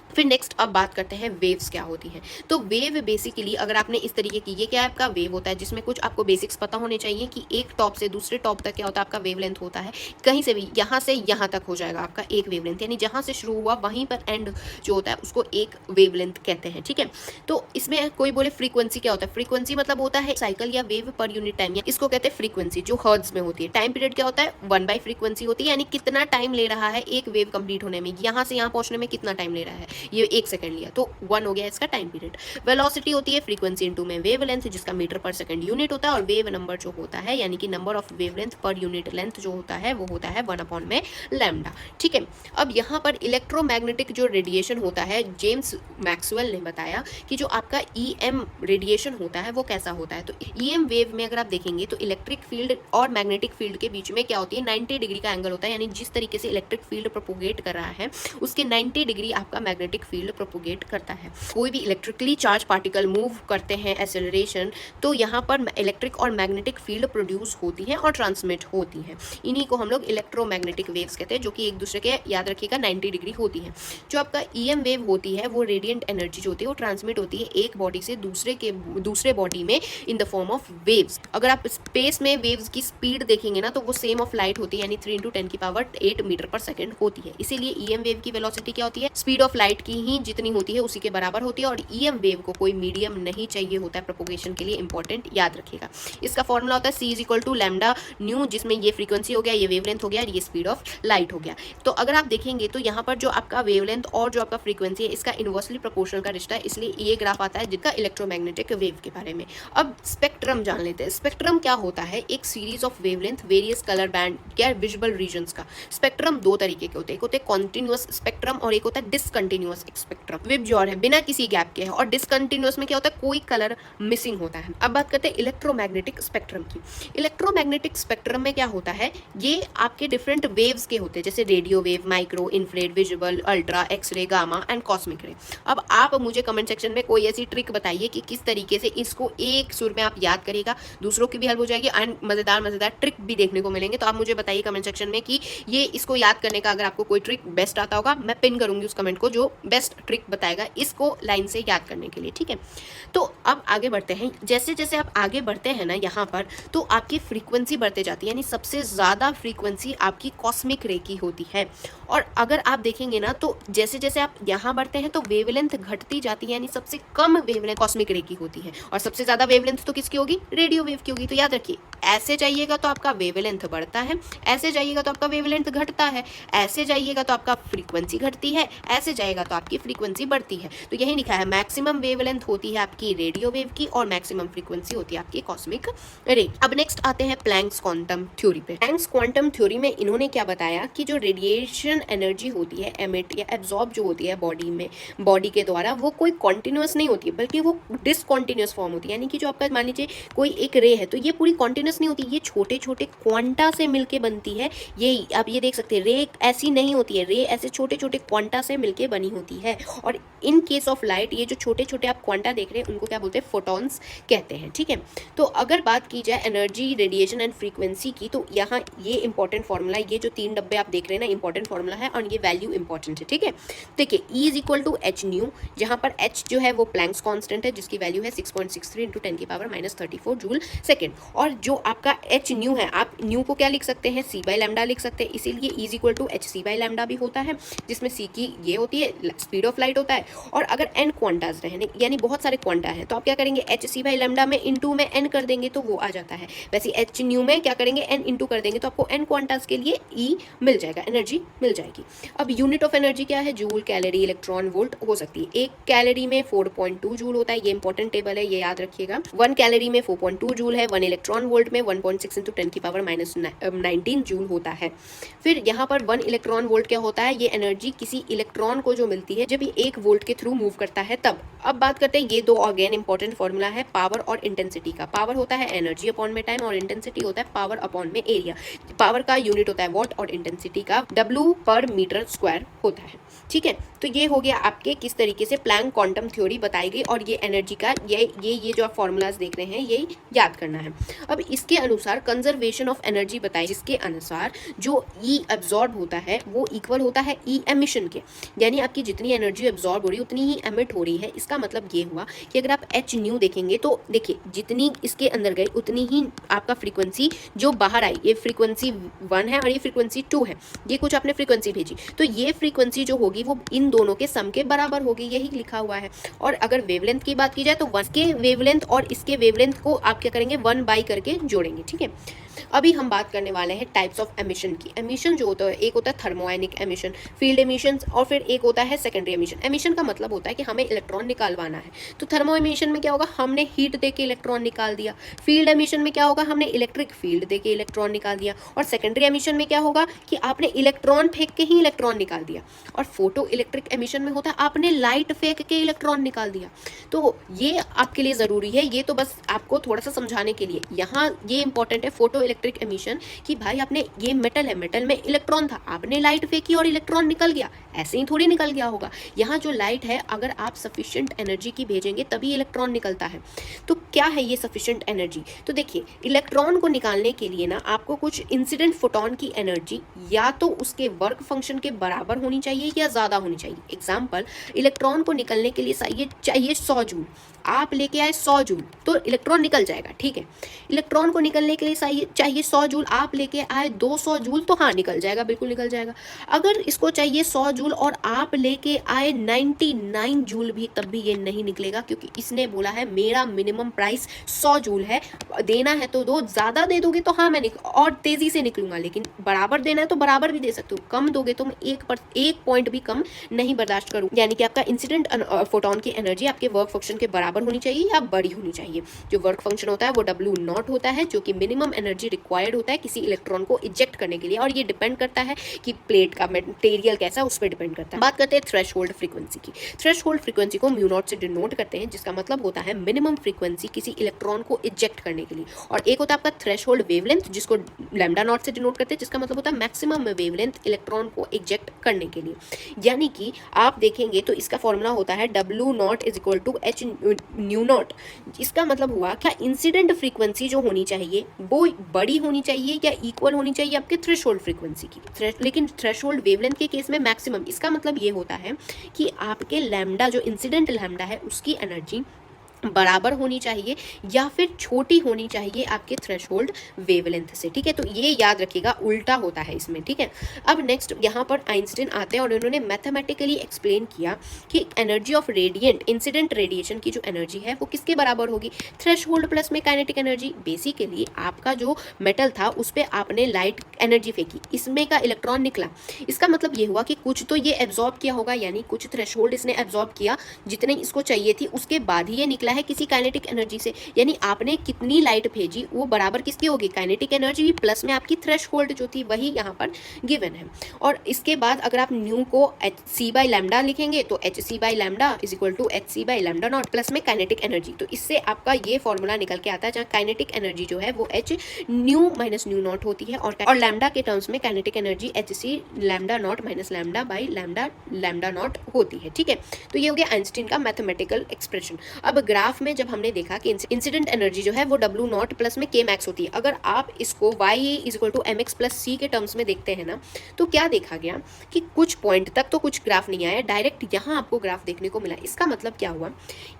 फिर नेक्स्ट अब बात करते हैं वेव्स क्या होती हैं। तो वेव बेसिकली अगर आपने इस तरीके की, ये क्या आपका वेव होता है जिसमें कुछ आपको बेसिक्स पता होने चाहिए कि एक टॉप से दूसरे टॉप तक क्या होता है, आपका वेवलेंथ होता है, कहीं से भी यहाँ से यहाँ तक हो जाएगा आपका एक वेवलेंथ, यानी जहाँ से शुरू हुआ वहीं पर एंड जो होता है उसको एक वेवलेंथ कहते हैं, ठीक है। तो इसमें कोई बोले फ्रीक्वेंसी क्या होता है, फ्रीक्वेंसी मतलब होता है साइकिल या वेव पर यूनिट टाइम, या इसको कहते हैं फ्रीक्वेंसी, जो हर्ट्ज में होती है। टाइम पीरियड क्या होता है, 1/फ्रीक्वेंसी होती है, यानी कितना टाइम ले रहा है एक वेव कंप्लीट होने में, यहाँ से यहाँ पहुँचने में कितना टाइम ले रहा है, ये 1 सेकंड लिया तो 1 हो गया इसका टाइम पीरियड। वेलोसिटी होती है फ्रीक्वेंसी इनटू में वेवलेंथ, जिसका मीटर पर सेकंड यूनिट होता है, और वेव नंबर जो होता है यानी कि number of wavelength per unit length जो होता है वो होता है 1/λ, ठीक है। अब यहाँ पर इलेक्ट्रोमैग्नेटिक जो रेडिएशन होता है, जेम्स मैक्सवेल ने बताया कि जो आपका EM रेडिएशन होता है वो कैसा होता है। तो EM वेव में अगर आप देखेंगे तो इलेक्ट्रिक फील्ड और मैग्नेटिक फील्ड के बीच में क्या होती है, 90 डिग्री का एंगल होता है, यानी जिस तरीके से इलेक्ट्रिक फील्ड प्रोपोगेट कर रहा है उसके 90 डिग्री आपका मैग्नेटिक फील्ड प्रोपोगेट करता है। कोई भी इलेक्ट्रिकली चार्ज पार्टिकल मूव करते हैं एक्सेलरेशन, तो यहाँ पर इलेक्ट्रिक और मैग्नेटिक फील्ड प्रोड्यूस होती है और ट्रांसमिट होती है, इन्हीं को हम लोग इलेक्ट्रोमैग्नेटिक वेव्स कहते हैं, जो कि एक दूसरे के, याद रखिएगा, 90 डिग्री होती है। जो आपका EM वेव होती है वो रेडिएंट एनर्जी जो होती है वो ट्रांसमिट होती है एक बॉडी से दूसरे बॉडी में इन द फॉर्म ऑफ वेव्स। अगर आप स्पेस में वेव्स की स्पीड देखेंगे ना तो वो सेम ऑफ लाइट होती है, यानी 3 × 10⁸ मीटर पर सेकंड होती है, इसीलिए EM वेव की वेलोसिटी क्या होती है, स्पीड ऑफ लाइट लाइट की ही जितनी होती है उसी के बराबर होती है, और EM वेव को कोई मीडियम नहीं चाहिए होता है प्रोपोगेशन के लिए, इंपॉर्टेंट याद रखिएगा। इसका फॉर्मूला होता है C is equal to lambda nu, जिसमें ये फ्रीक्वेंसी हो गया, ये वेवलेंथ हो गया और ये स्पीड ऑफ लाइट हो गया। तो अगर आप देखेंगे तो यहाँ पर जो आपका वेवलेंथ और जो आपका फ्रीक्वेंसी है इसका इनवर्सली प्रोपोर्शनल का रिश्ता है, इसलिए ये ग्राफ आता है जिसका इलेक्ट्रोमैग्नेटिक वेव के बारे में। अब स्पेक्ट्रम जान लेते हैं। स्पेक्ट्रम क्या होता है? एक series of wavelength, various colour band या विजिबल रीजन्स का। स्पेक्ट्रम दो तरीके के होते हैं, एक होते हैं कॉन्टिन्यूअस स्पेक्ट्रम और एक होता है डिसकंटिन्यूअस स्पेक्ट्रम। विबजॉर है, बिना किसी गैप के है, और डिसकंटिन्यूअस में क्या होता है? कोई कलर मिसिंग होता है। अब बात करते हैं इलेक्ट्रोमैग्नेटिक स्पेक्ट्रम की। इलेक्ट्रोमैग्नेटिक स्पेक्ट्रम में क्या होता है? ये आपके डिफरेंट वेव्स के होते हैं, जैसे radio wave, micro, infrared, visible, ultra, X ray, gamma and cosmic ray. अब आप मुझे कमेंट सेक्शन में कोई ऐसी ट्रिक बताइए कि किस तरीके से इसको एक सुर में आप याद करिएगा, दूसरों की भी हेल्प हो जाएगी एंड मजेदार ट्रिक भी देखने को मिलेंगे। तो आप मुझे बताइए कमेंट सेक्शन में कि ये इसको याद करने का अगर आपको कोई ट्रिक बेस्ट आता होगा, मैं पिन करूंगी उस कमेंट को जो बेस्ट ट्रिक बताएगा इसको लाइन से याद करने के लिए, ठीक है। तो अब आगे बढ़ते हैं। जैसे जैसे आप आगे बढ़ते हैं ना यहाँ पर, तो आपकी फ्रीक्वेंसी बढ़ते जाती है, यानी सबसे ज़्यादा फ्रीक्वेंसी आपकी कॉस्मिक रे की होती है। और अगर आप देखेंगे ना तो जैसे जैसे आप यहाँ बढ़ते हैं तो वेवलेंथ घटती जाती है, यानी सबसे कम वेवलेंथ कॉस्मिक रे की होती है, और सबसे ज़्यादा वेवलेंथ तो किसकी होगी? रेडियो वेव की होगी। तो याद रखिए, ऐसे जाइएगा तो आपका वेवलेंथ बढ़ता है, ऐसे जाइएगा तो आपका वेवलेंथ घटता है, ऐसे जाइएगा तो आपका फ्रीक्वेंसी घटती है, ऐसे जाएगा तो आपकी फ्रीक्वेंसी बढ़ती है। तो यही लिखा है, मैक्सिमम वेवलेंथ होती है आपकी रेडियो वेव की और मैक्सिमम फ्रीक्वेंसी होती है आपकी कॉस्मिक रे। अब नेक्स्ट आते हैं प्लैंक्स क्वांटम थ्योरी पे। प्लैंक्स क्वांटम थ्योरी में इन्होंने क्या बताया कि जो रेडिएशन एनर्जी होती है, एमिट या एब्जॉर्ब जो होती है बॉडी के द्वारा, वो कोई कॉन्टिन्यूस नहीं होती है, बल्कि वो डिसकॉन्टिन्यूस फॉर्म होती है। यानी कि जो आपका मान लीजिए कोई एक रे है तो ये पूरी कॉन्टिन्यूस नहीं होती, ये छोटे छोटे क्वांटा से मिलके बनती है। ये आप ये देख सकते हैं, रे ऐसी नहीं होती है, रे ऐसे छोटे छोटे क्वांटा से मिलके बनी होती है। और इन केस ऑफ लाइट ये जो छोटे छोटे आप क्वांटा देख रहे हैं उनको क्या बोलते हैं? फोटॉन्स कहते हैं, ठीक है। तो अगर बात की जाए एनर्जी, रेडिएशन एंड फ्रीक्वेंसी की, तो यहाँ ये इंपॉर्टेंट फॉर्मूला, ये जो 3 डब्बे आप देख रहे हैं ना, इंपॉर्टेंट फॉर्मूला है और ये वैल्यू इंपॉर्टेंट है, ठीक है। देखिए, E is equal to H nu, जहाँ पर H जो है वो प्लैंक्स कांस्टेंट है, जिसकी वैल्यू है 6.63 इंटू 10 की पावर -34 जूल सेकेंड। और जो आपका H न्यू है, आप न्यू को क्या लिख सकते हैं? C बाई लैम्डा लिख सकते हैं, इसीलिए E is equal to H C by lambda भी होता है, जिसमें C की ये होती है स्पीड ऑफ लाइट होता है। और अगर n क्वांटाज रहे, यानी बहुत सारे क्वांटा हैं, तो आप क्या करेंगे? एच सी बाई लैम्डा में इंटू में n कर देंगे तो वो आ जाता है। वैसे H न्यू में क्या करेंगे? n इंटू कर देंगे तो आपको n क्वांटाज के लिए E मिल जाएगा, एनर्जी मिल जाएगी। अब यूनिट ऑफ एनर्जी क्या है? जूल, कैलोरी, इलेक्ट्रॉन, वोल्ट हो सकती है। एक कैलोरी में 4.2 जूल होता है, ये इंपॉर्टेंट टेबल है, ये याद रखिएगा। 1 कैलोरी में 4.2 जूल है, 1 इलेक्ट्रॉन वोल्ट में 1.6 इंटू 10 की पावर -19 जूल होता है। फिर यहाँ पर 1 इलेक्ट्रॉन वोल्ट क्या होता है? ये एनर्जी किसी इलेक्ट्रॉन को जो मिलती है जब ये 1 वोल्ट के थ्रू मूव करता है तब। अब बात करते हैं, ये दो अगेन इंपॉर्टेंट फॉर्मूला है पावर और इंटेंसिटी का। पावर होता है एनर्जी अपॉन में टाइम और इंटेंसिटी होता है पावर अपॉन में एरिया। पावर का यूनिट होता है वॉट और इंटेंसिटी का W पर मीटर स्क्वायर होता है, ठीक है। तो ये हो गया आपके किस तरीके से प्लैंक क्वांटम थ्योरी बताई गई, और ये एनर्जी का ये जो आप फॉर्मूलाज देख रहे हैं ये याद करना है। अब इसके अनुसार कंजर्वेशन ऑफ एनर्जी बताई, जिसके अनुसार जो E एब्जॉर्ब होता है वो इक्वल होता है E एमिशन के, यानी आपकी जितनी एनर्जी एब्जॉर्ब हो रही है उतनी ही एमिट हो रही है। इसका मतलब ये हुआ कि अगर आप H न्यू देखेंगे तो देखिए जितनी इसके अंदर गई उतनी ही आपका फ्रीक्वेंसी जो बाहर आई, ये फ्रीक्वेंसी 1 है और ये फ्रीक्वेंसी 2 है, ये कुछ आपने फ्रीक्वेंसी भेजी, तो ये फ्रीक्वेंसी जो होगी वो इन दोनों के सम के बराबर होगी, यही लिखा हुआ है। और अगर वेवलेंथ की बात की जाए तो 1 के वेवलेंथ और इसके वेवलेंथ को आप क्या करेंगे? 1 बाई करके जोड़ेंगे, ठीक है। अभी हम बात करने वाले हैं टाइप्स ऑफ एमिशन की। एमिशन जो होता है, एक होता है थर्मोआयनिक एमिशन, फील्ड एमिशन, और फिर एक होता है सेकेंडरी एमिशन। एमिशन का मतलब होता है कि हमें इलेक्ट्रॉन निकालवाना है, तो थर्मो एमिशन में क्या होगा? हमने हीट देके इलेक्ट्रॉन निकाल दिया। फील्ड एमिशन में क्या होगा? हमने इलेक्ट्रिक फील्ड देके इलेक्ट्रॉन निकाल दिया। और सेकेंडरी एमिशन में क्या होगा कि आपने इलेक्ट्रॉन फेंक के ही इलेक्ट्रॉन निकाल दिया। और फोटो इलेक्ट्रिक एमिशन में होता है आपने लाइट फेंक के इलेक्ट्रॉन निकाल दिया। तो ये आपके लिए ज़रूरी है, ये तो बस आपको थोड़ा सा समझाने के लिए। यहाँ ये इंपॉर्टेंट है फोटो इलेक्ट्रिक एमिशन कि भाई आपने ये मेटल है, मेटल में इलेक्ट्रॉन था, आपने लाइट फेंकी और इलेक्ट्रॉन निकल गया, ऐसे ही थोड़ी निकल गया होगा। यहाँ जो लाइट है अगर आप सफिशिएंट एनर्जी की भेजेंगे तभी इलेक्ट्रॉन निकलता है। तो क्या है ये सफिशिएंट एनर्जी? तो देखिए इलेक्ट्रॉन को निकालने के लिए ना आपको कुछ इंसिडेंट फोटोन की एनर्जी या तो उसके वर्क फंक्शन के बराबर होनी चाहिए या ज़्यादा होनी चाहिए। एग्जाम्पल, इलेक्ट्रॉन को निकलने के लिए चाहिए 100 जूल, आप लेके आए 100 जूल तो इलेक्ट्रॉन निकल जाएगा, ठीक है। इलेक्ट्रॉन को निकलने के लिए चाहिए 100 जूल, आप लेके आए 200 जूल तो हाँ निकल जाएगा, बिल्कुल निकल जाएगा। अगर इसको चाहिए 100 जूल और आप लेके आए 99 जूल भी, तब भी ये नहीं निकलेगा, क्योंकि इसने बोला है मेरा मिनिमम प्राइस 100 जूल है, देना है तो दो, ज़्यादा दे दोगे तो हाँ मैं और तेज़ी से निकलूंगा, लेकिन बराबर देना है तो बराबर भी दे सकते हो, कम दोगे तो मैं एक पॉइंट भी कम नहीं बर्दाश्त करूँ। यानी कि आपका इंसिडेंट फोटोन की एनर्जी आपके वर्क फंक्शन के बराबर होनी चाहिए या बड़ी होनी चाहिए। जो वर्क फंक्शन होता है वो W0 होता है, जो कि मिनिमम एनर्जी रिक्वायर्ड होता है किसी इलेक्ट्रॉन को इजेक्ट करने के लिए, और ये डिपेंड करता है कि प्लेट का मटेरियल कैसा, उस पर डिपेंड करता है। बात करते हैं थ्रेशोल्ड फ्रीक्वेंसी की। थ्रेशोल्ड फ्रीक्वेंसी को μ0 से डिनोट करते हैं, जिसका मतलब होता है मिनिमम फ्रीक्वेंसी किसी इलेक्ट्रॉन को इजेक्ट करने के लिए। और एक होता है आपका थ्रेशोल्ड वेवलेंथ, जिसको λ0 से डिनोट करते हैं, जिसका मतलब होता है मैक्सिमम वेवलेंथ इलेक्ट्रॉन को इजेक्ट करने के लिए। यानी कि आप देखेंगे तो इसका फॉर्मूला होता है W0 = h μ0। इसका मतलब हुआ क्या, इंसिडेंट फ्रीक्वेंसी जो होनी चाहिए वो बड़ी होनी चाहिए या इक्वल होनी चाहिए आपके थ्रेशोल्ड फ्रीक्वेंसी की। लेकिन थ्रेशोल्ड वेवलेंथ के केस में मैक्सिमम, इसका मतलब ये होता है कि आपके लैम्डा, जो इंसिडेंट लैम्डा है, उसकी एनर्जी बराबर होनी चाहिए या फिर छोटी होनी चाहिए आपके थ्रेशोल्ड वेवलेंथ से। ठीक है, तो ये याद रखिएगा, उल्टा होता है इसमें। ठीक है, अब नेक्स्ट यहाँ पर आइंस्टीन आते हैं और उन्होंने मैथमेटिकली एक्सप्लेन किया कि energy of radiant, incident radiation की जो एनर्जी है वो किसके बराबर होगी, थ्रेशोल्ड प्लस में काइनेटिक एनर्जी। बेसिकली आपका जो मेटल था उस पर आपने लाइट एनर्जी फेंकी, इसमें का इलेक्ट्रॉन निकला, इसका मतलब ये हुआ कि कुछ तो ये एब्जॉर्ब किया होगा, यानी कुछ थ्रेशोल्ड इसने एब्जॉर्ब किया जितने इसको चाहिए थी, उसके बाद ही ये निकला है किसी काइनेटिक एनर्जी से। यानी आपने कितनी लाइट भेजी वो बराबर किसकी होगी, काइनेटिक एनर्जी प्लस में आपकी थ्रेशोल्ड जो थी वही यहाँ पर गिवन है। और इसके बाद अगर आप न्यू को hc/λ लिखेंगे तो hc/λ = hc/λ0 प्लस में काइनेटिक एनर्जी। तो इससे आपका ये फॉर्मूला निकल के आता है, जहाँ काइनेटिक एनर्जी जो है वो h new minus new not होती है, और लैम्डा के टर्म्स में काइनेटिक एनर्जी hc(λ0 - λ/λ0) होती है। ठीक है, तो ये हो गया आइंस्टीन का मैथमेटिकल एक्सप्रेशन। अब ग्राफ में जब हमने देखा कि इंसिडेंट एनर्जी जो है वो W0 प्लस में k मैक्स होती है, अगर आप इसको y = mx + c के टर्म्स में देखते हैं ना, तो क्या देखा गया कि कुछ पॉइंट तक तो कुछ ग्राफ नहीं आया, डायरेक्ट यहाँ आपको ग्राफ देखने को मिला। इसका मतलब क्या हुआ,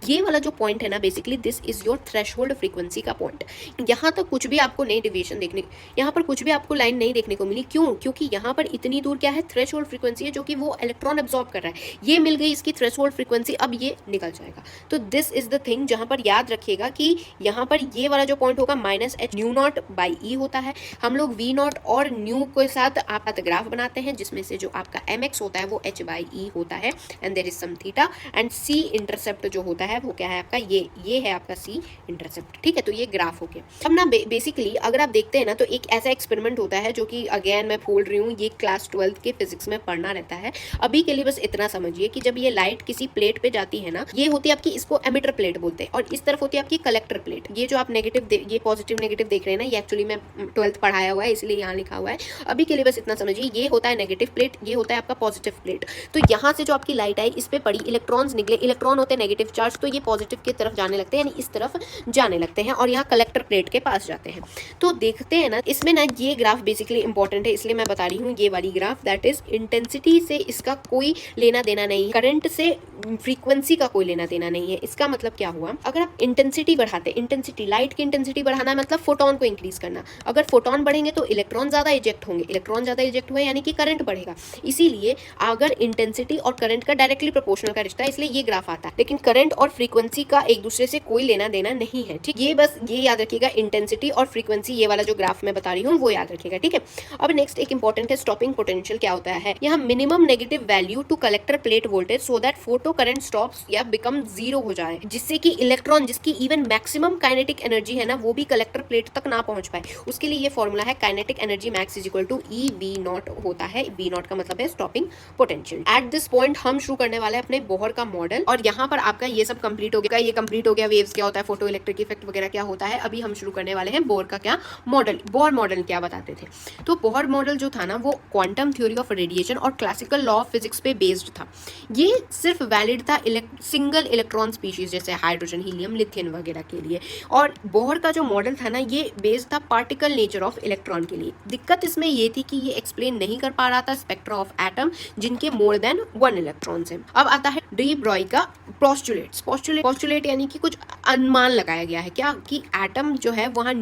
ये वाला जो पॉइंट है ना, basically this is your threshold frequency का पॉइंट। यहाँ तक कुछ भी आपको नई डिविएशन देखने, यहाँ पर कुछ भी आपको लाइन नहीं देखने को मिली। क्यों, क्योंकि यहाँ पर इतनी दूर क्या है, थ्रेशोल्ड फ्रीक्वेंसी है, जो कि वो इलेक्ट्रॉन एब्जॉर्ब कर रहा है। ये मिल गई इसकी थ्रेशोल्ड फ्रीक्वेंसी, अब ये निकल जाएगा। तो दिस इज द थिंग जहाँ पर याद रखिएगा कि यहाँ पर ये वाला जो पॉइंट होगा -h μ0/e होता है। हम लोग v0 और न्यू के साथ आप ग्राफ बनाते हैं, जिसमें से जो आपका mx होता है वो h/e होता है, and there is some theta, and c intercept जो होता है वो क्या है आपका, ये है आपका c इंटरसेप्ट। ठीक है, तो ये ग्राफ हो गया। अब ना बेसिकली अगर आप देखते हैं ना, तो एक ऐसा एक्सपेरिमेंट होता है जो कि अगेन मैं बोल रही हूँ, ये क्लास 12 के फिजिक्स में पढ़ना रहता है। अभी के लिए बस इतना समझिए कि जब ये लाइट किसी प्लेट पे जाती है ना, ये होती है आपकी, इसको एमिटर प्लेट बोलते हैं, और इस तरफ होती है आपकी कलेक्टर प्लेट। ये जो आप नेगेटिव ये पॉजिटिव नेगेटिव देख रहे हैं ना, ये एक्चुअली मैं 12th पढ़ाया हुआ है इसलिए यहाँ लिखा हुआ है। अभी के लिए बस इतना समझिए, ये होता है नेगेटिव प्लेट, ये होता है आपका पॉजिटिव प्लेट। तो यहाँ से जो आपकी लाइट आई, इस पे पड़ी, इलेक्ट्रॉन्स निकले, इलेक्ट्रॉन होते हैं नेगेटिव चार्ज, तो ये पॉजिटिव की तरफ जाने लगते हैं, यानी इस तरफ जाने लगते हैं, और यहाँ कलेक्टर प्लेट के पास जाते हैं। तो देखते हैं ना, इसमें ना ये ग्राफ बेसिकली इंपॉर्टेंट है, इसलिए मैं बता रही हूँ, ये वाली ग्राफ, दैट इज इंटेंसिटी से इसका कोई लेना देना नहीं है, करंट से फ्रीक्वेंसी का कोई लेना देना नहीं है। इसका मतलब क्या हुआ, अगर आप इंटेंसिटी बढ़ाते, इंटेंसिटी, लाइट की इंटेंसिटी बढ़ाना मतलब फोटोन को इंक्रीज करना, अगर फोटोन बढ़ेंगे तो इलेक्ट्रॉन ज्यादा इजेक्ट होंगे, इलेक्ट्रॉन ज्यादा इजेक्ट हुए यानी कि करंट बढ़ेगा। इसीलिए अगर इंटेंसिटी और करंट का डायरेक्टली प्रोपोर्शनल का रिश्ता है, इसलिए ये ग्राफ आता है। लेकिन करंट और फ्रीक्वेंसी का एक दूसरे से कोई लेना देना नहीं है। ठीक, ये बस ये याद रखिएगा, इंटेंसिटी और फ्रीक्वेंसी, ये वाला जो ग्राफ मैं बता रही हूँ वो याद रखिएगा। ठीक है, अब नेक्स्ट एक इंपॉर्टेंट है, स्टॉपिंग पोटेंशियल क्या होता है। यहाँ minimum negative value to collector plate voltage so that photo current stops या बिकम 0 हो जाए, जिससे कि इलेक्ट्रॉन जिसकी इवन मैक्सिमम काइनेटिक एनर्जी है ना, वो भी कलेक्टर प्लेट तक ना पहुंच पाए। उसके लिए ये फॉर्मूला है, काइनेटिक एनर्जी मैक्स = EV0 होता है। V0 का मतलब है stopping potential. At this point हम शुरू करने वाले हैं अपने बोहर का मॉडल, और यहाँ पर आपका ये सब कंप्लीट हो गया, ये कंप्लीट हो गया, वेव्स क्या होता है, फोटो इलेक्ट्रिक इफेक्ट वगैरह क्या होता है। अभी हम शुरू करने वाले हैं बोहर का क्या मॉडल। बोहर मॉडल क्या बताते थे, तो बोहर मॉडल जो था ना, वो क्वांटम थ्योरी ऑफ रेडिएशन और क्लासिकल लॉ ऑफ फिजिक्स पे बेस्ड था। ये सिर्फ वैलिड था सिंगल इलेक्ट्रॉन स्पीशीज जैसे हाइड्रोजन, हीलियम, लिथियम वगैरह के लिए। और बोहर का जो मॉडल था ना, ये बेस्ड था पार्टिकल नेचर ऑफ इलेक्ट्रॉन के लिए। दिक्कत इसमें ये थी कि ये एक्सप्लेन नहीं कर पा रहा था स्पेक्ट्रा ऑफ एटम जिनके मोर देन 1 इलेक्ट्रॉन्स हैं। अब आता है डी ब्रॉय का पोस्टुलेट यानी कि कुछ अनुमान लगाया गया है क्या, कि एटम जो है वहाँ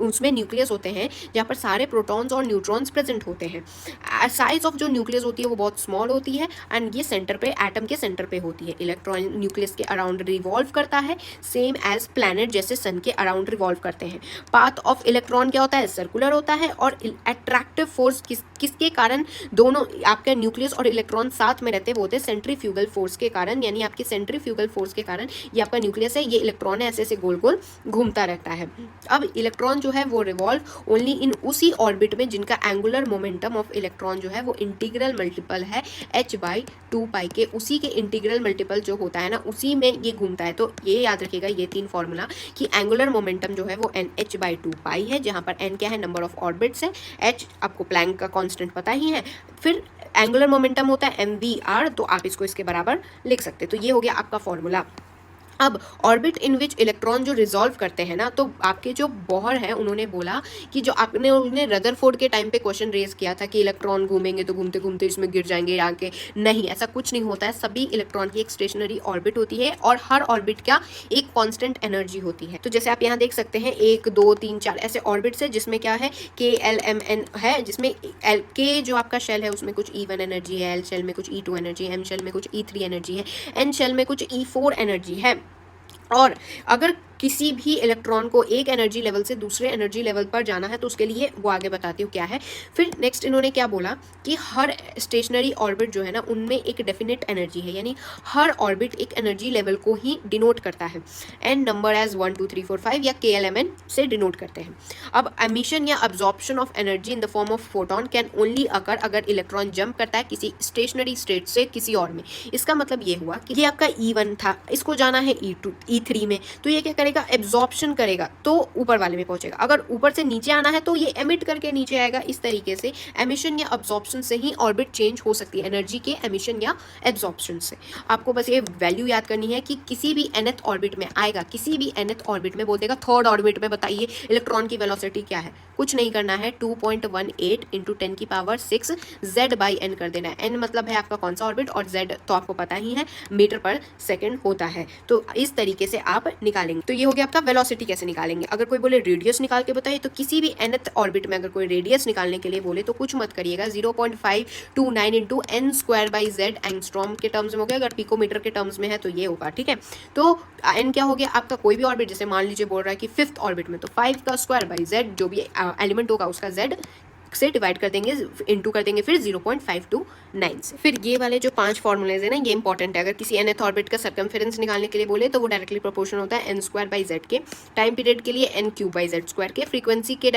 उसमें न्यूक्लियस होते हैं जहाँ पर सारे प्रोटॉन्स और न्यूट्रॉन्स प्रेजेंट होते हैं। साइज ऑफ जो न्यूक्लियस होती है वो बहुत स्मॉल होती है एंड ये सेंटर पे, एटम के सेंटर पे होती है। इलेक्ट्रॉन न्यूक्लियस के अराउंड रिवॉल्व करता है, सेम एज प्लैनेट जैसे सन के अराउंड रिवॉल्व करते हैं। पाथ ऑफ इलेक्ट्रॉन क्या होता है, सर्कुलर होता है। और अट्रैक्टिव फोर्स किसके कारण दोनों आपके न्यूक्लियस और इलेक्ट्रॉन साथ में रहते हैं, वो होते हैं सेंट्रीफ्यूगल फोर्स के कारण। यानी आपकी सेंट्रीफ्यूगल फोर्स के कारण ये आपका न्यूक्लियस है, ये इलेक्ट्रॉन है, ऐसे ऐसे गोल गोल घूमता रहता है। अब इलेक्ट्रॉन जो है वो रिवॉल्व ओनली इन उसी ऑर्बिट में जिनका एंगुलर मोमेंटम ऑफ इलेक्ट्रॉन जो है वो इंटीग्रल मल्टीपल है h/2π के। उसी के इंटीग्रल मल्टीपल जो होता है ना, उसी में ये घूमता है। तो ये याद रखिएगा ये 3 फॉर्मूला, कि एंगुलर मोमेंटम जो है वो h/2π है, जहाँ पर n क्या है, नंबर ऑफ ऑर्बिट्स है, h आपको प्लैंक का कांस्टेंट पता ही है, फिर एंगुलर मोमेंटम होता है mvr, तो आप इसको इसके बराबर लिख सकते हैं। तो ये हो गया आपका फॉर्मूला। अब ऑर्बिट इन विच इलेक्ट्रॉन जो रिजॉल्व करते हैं ना, तो आपके जो बोहर है उन्होंने बोला कि जो उन्होंने रदरफोर्ड के टाइम पे क्वेश्चन रेज किया था कि इलेक्ट्रॉन घूमेंगे तो घूमते घूमते इसमें गिर जाएंगे आके, नहीं, ऐसा कुछ नहीं होता है। सभी इलेक्ट्रॉन की एक स्टेशनरी ऑर्बिट होती है और हर ऑर्बिट का एक कांस्टेंट एनर्जी होती है। तो जैसे आप यहाँ देख सकते हैं 1 2 3 4 ऐसे ऑर्बिट्स है, जिसमें क्या है KLMN है, जिसमें K जो आपका शेल है उसमें कुछ E1 एनर्जी है, L शेल में कुछ E2 एनर्जी है, M शेल में कुछ E3 एनर्जी है, N शेल में कुछ E4 एनर्जी है। और अगर किसी भी इलेक्ट्रॉन को एक एनर्जी लेवल से दूसरे एनर्जी लेवल पर जाना है तो उसके लिए वो आगे बताती हूँ क्या है। फिर नेक्स्ट इन्होंने क्या बोला कि हर स्टेशनरी ऑर्बिट जो है ना, उनमें एक डेफिनेट एनर्जी है, यानी हर ऑर्बिट एक एनर्जी लेवल को ही डिनोट करता है। एन नंबर एज 1 2 3 4 5 या KLMN से डिनोट करते हैं। अब एमिशन या absorption of energy in the form of photon can only occur अगर इलेक्ट्रॉन जंप करता है किसी स्टेशनरी स्टेट से किसी और में। इसका मतलब ये हुआ कि ये आपका E1 था, इसको जाना है E2 E3 में, तो ये क्या करेगा, एब्जॉर्प्शन करेगा तो ऊपर वाले में पहुंचेगा। अगर ऊपर से नीचे आना है तो ये एमिट करके नीचे आएगा। इस तरीके से एमिशन या एब्जॉर्प्शन से ही ऑर्बिट चेंज हो सकती है, एनर्जी के एमिशन या एब्जॉर्प्शन से। आपको बस ये वैल्यू याद करनी है कि किसी भी nth ऑर्बिट में आएगा, किसी भी nth ऑर्बिट में बोल देगा थर्ड ऑर्बिट में बताइए इलेक्ट्रॉन की वेलोसिटी क्या है, कुछ नहीं करना है, 2.18 × 10⁶ Z/n कर देना है। n मतलब है आपका कौन सा ऑर्बिट और Z तो आपको पता ही है मीटर/सेकंड होता है। तो इस तरीके से आप निकालेंगे। तो ये हो गया आपका वेलोसिटी कैसे निकालेंगे। अगर कोई बोले रेडियस निकाल के बताइए, तो किसी भी nth ऑर्बिट में अगर कोई रेडियस निकालने के लिए बोले तो कुछ मत करिएगा, 0.529 × n²/z एंगस्ट्रॉम के टर्म्स में हो गया। अगर पिकोमीटर के टर्म्स में है तो ये होगा, ठीक है। तो n क्या हो गया आपका, कोई भी ऑर्बिट, जैसे मान लीजिए बोल रहा है कि 5th ऑर्बिट में, तो 5 का स्क्वायर/z जो भी एलिमेंट होगा उसका z से डिवाइड कर देंगे, इनटू कर देंगे फिर 0.529 से। फिर ये वाले जो 5 फॉर्मूलेज है ना, ये इंपॉर्टेंट है। अगर किसी nth ऑर्बिट का सर्कमफेरेंस निकालने के लिए बोले तो वो डायरेक्टली प्रोपोर्शनल होता है n²/z के, टाइम पीरियड के लिए n³ के, फ्रीक्वेंसी के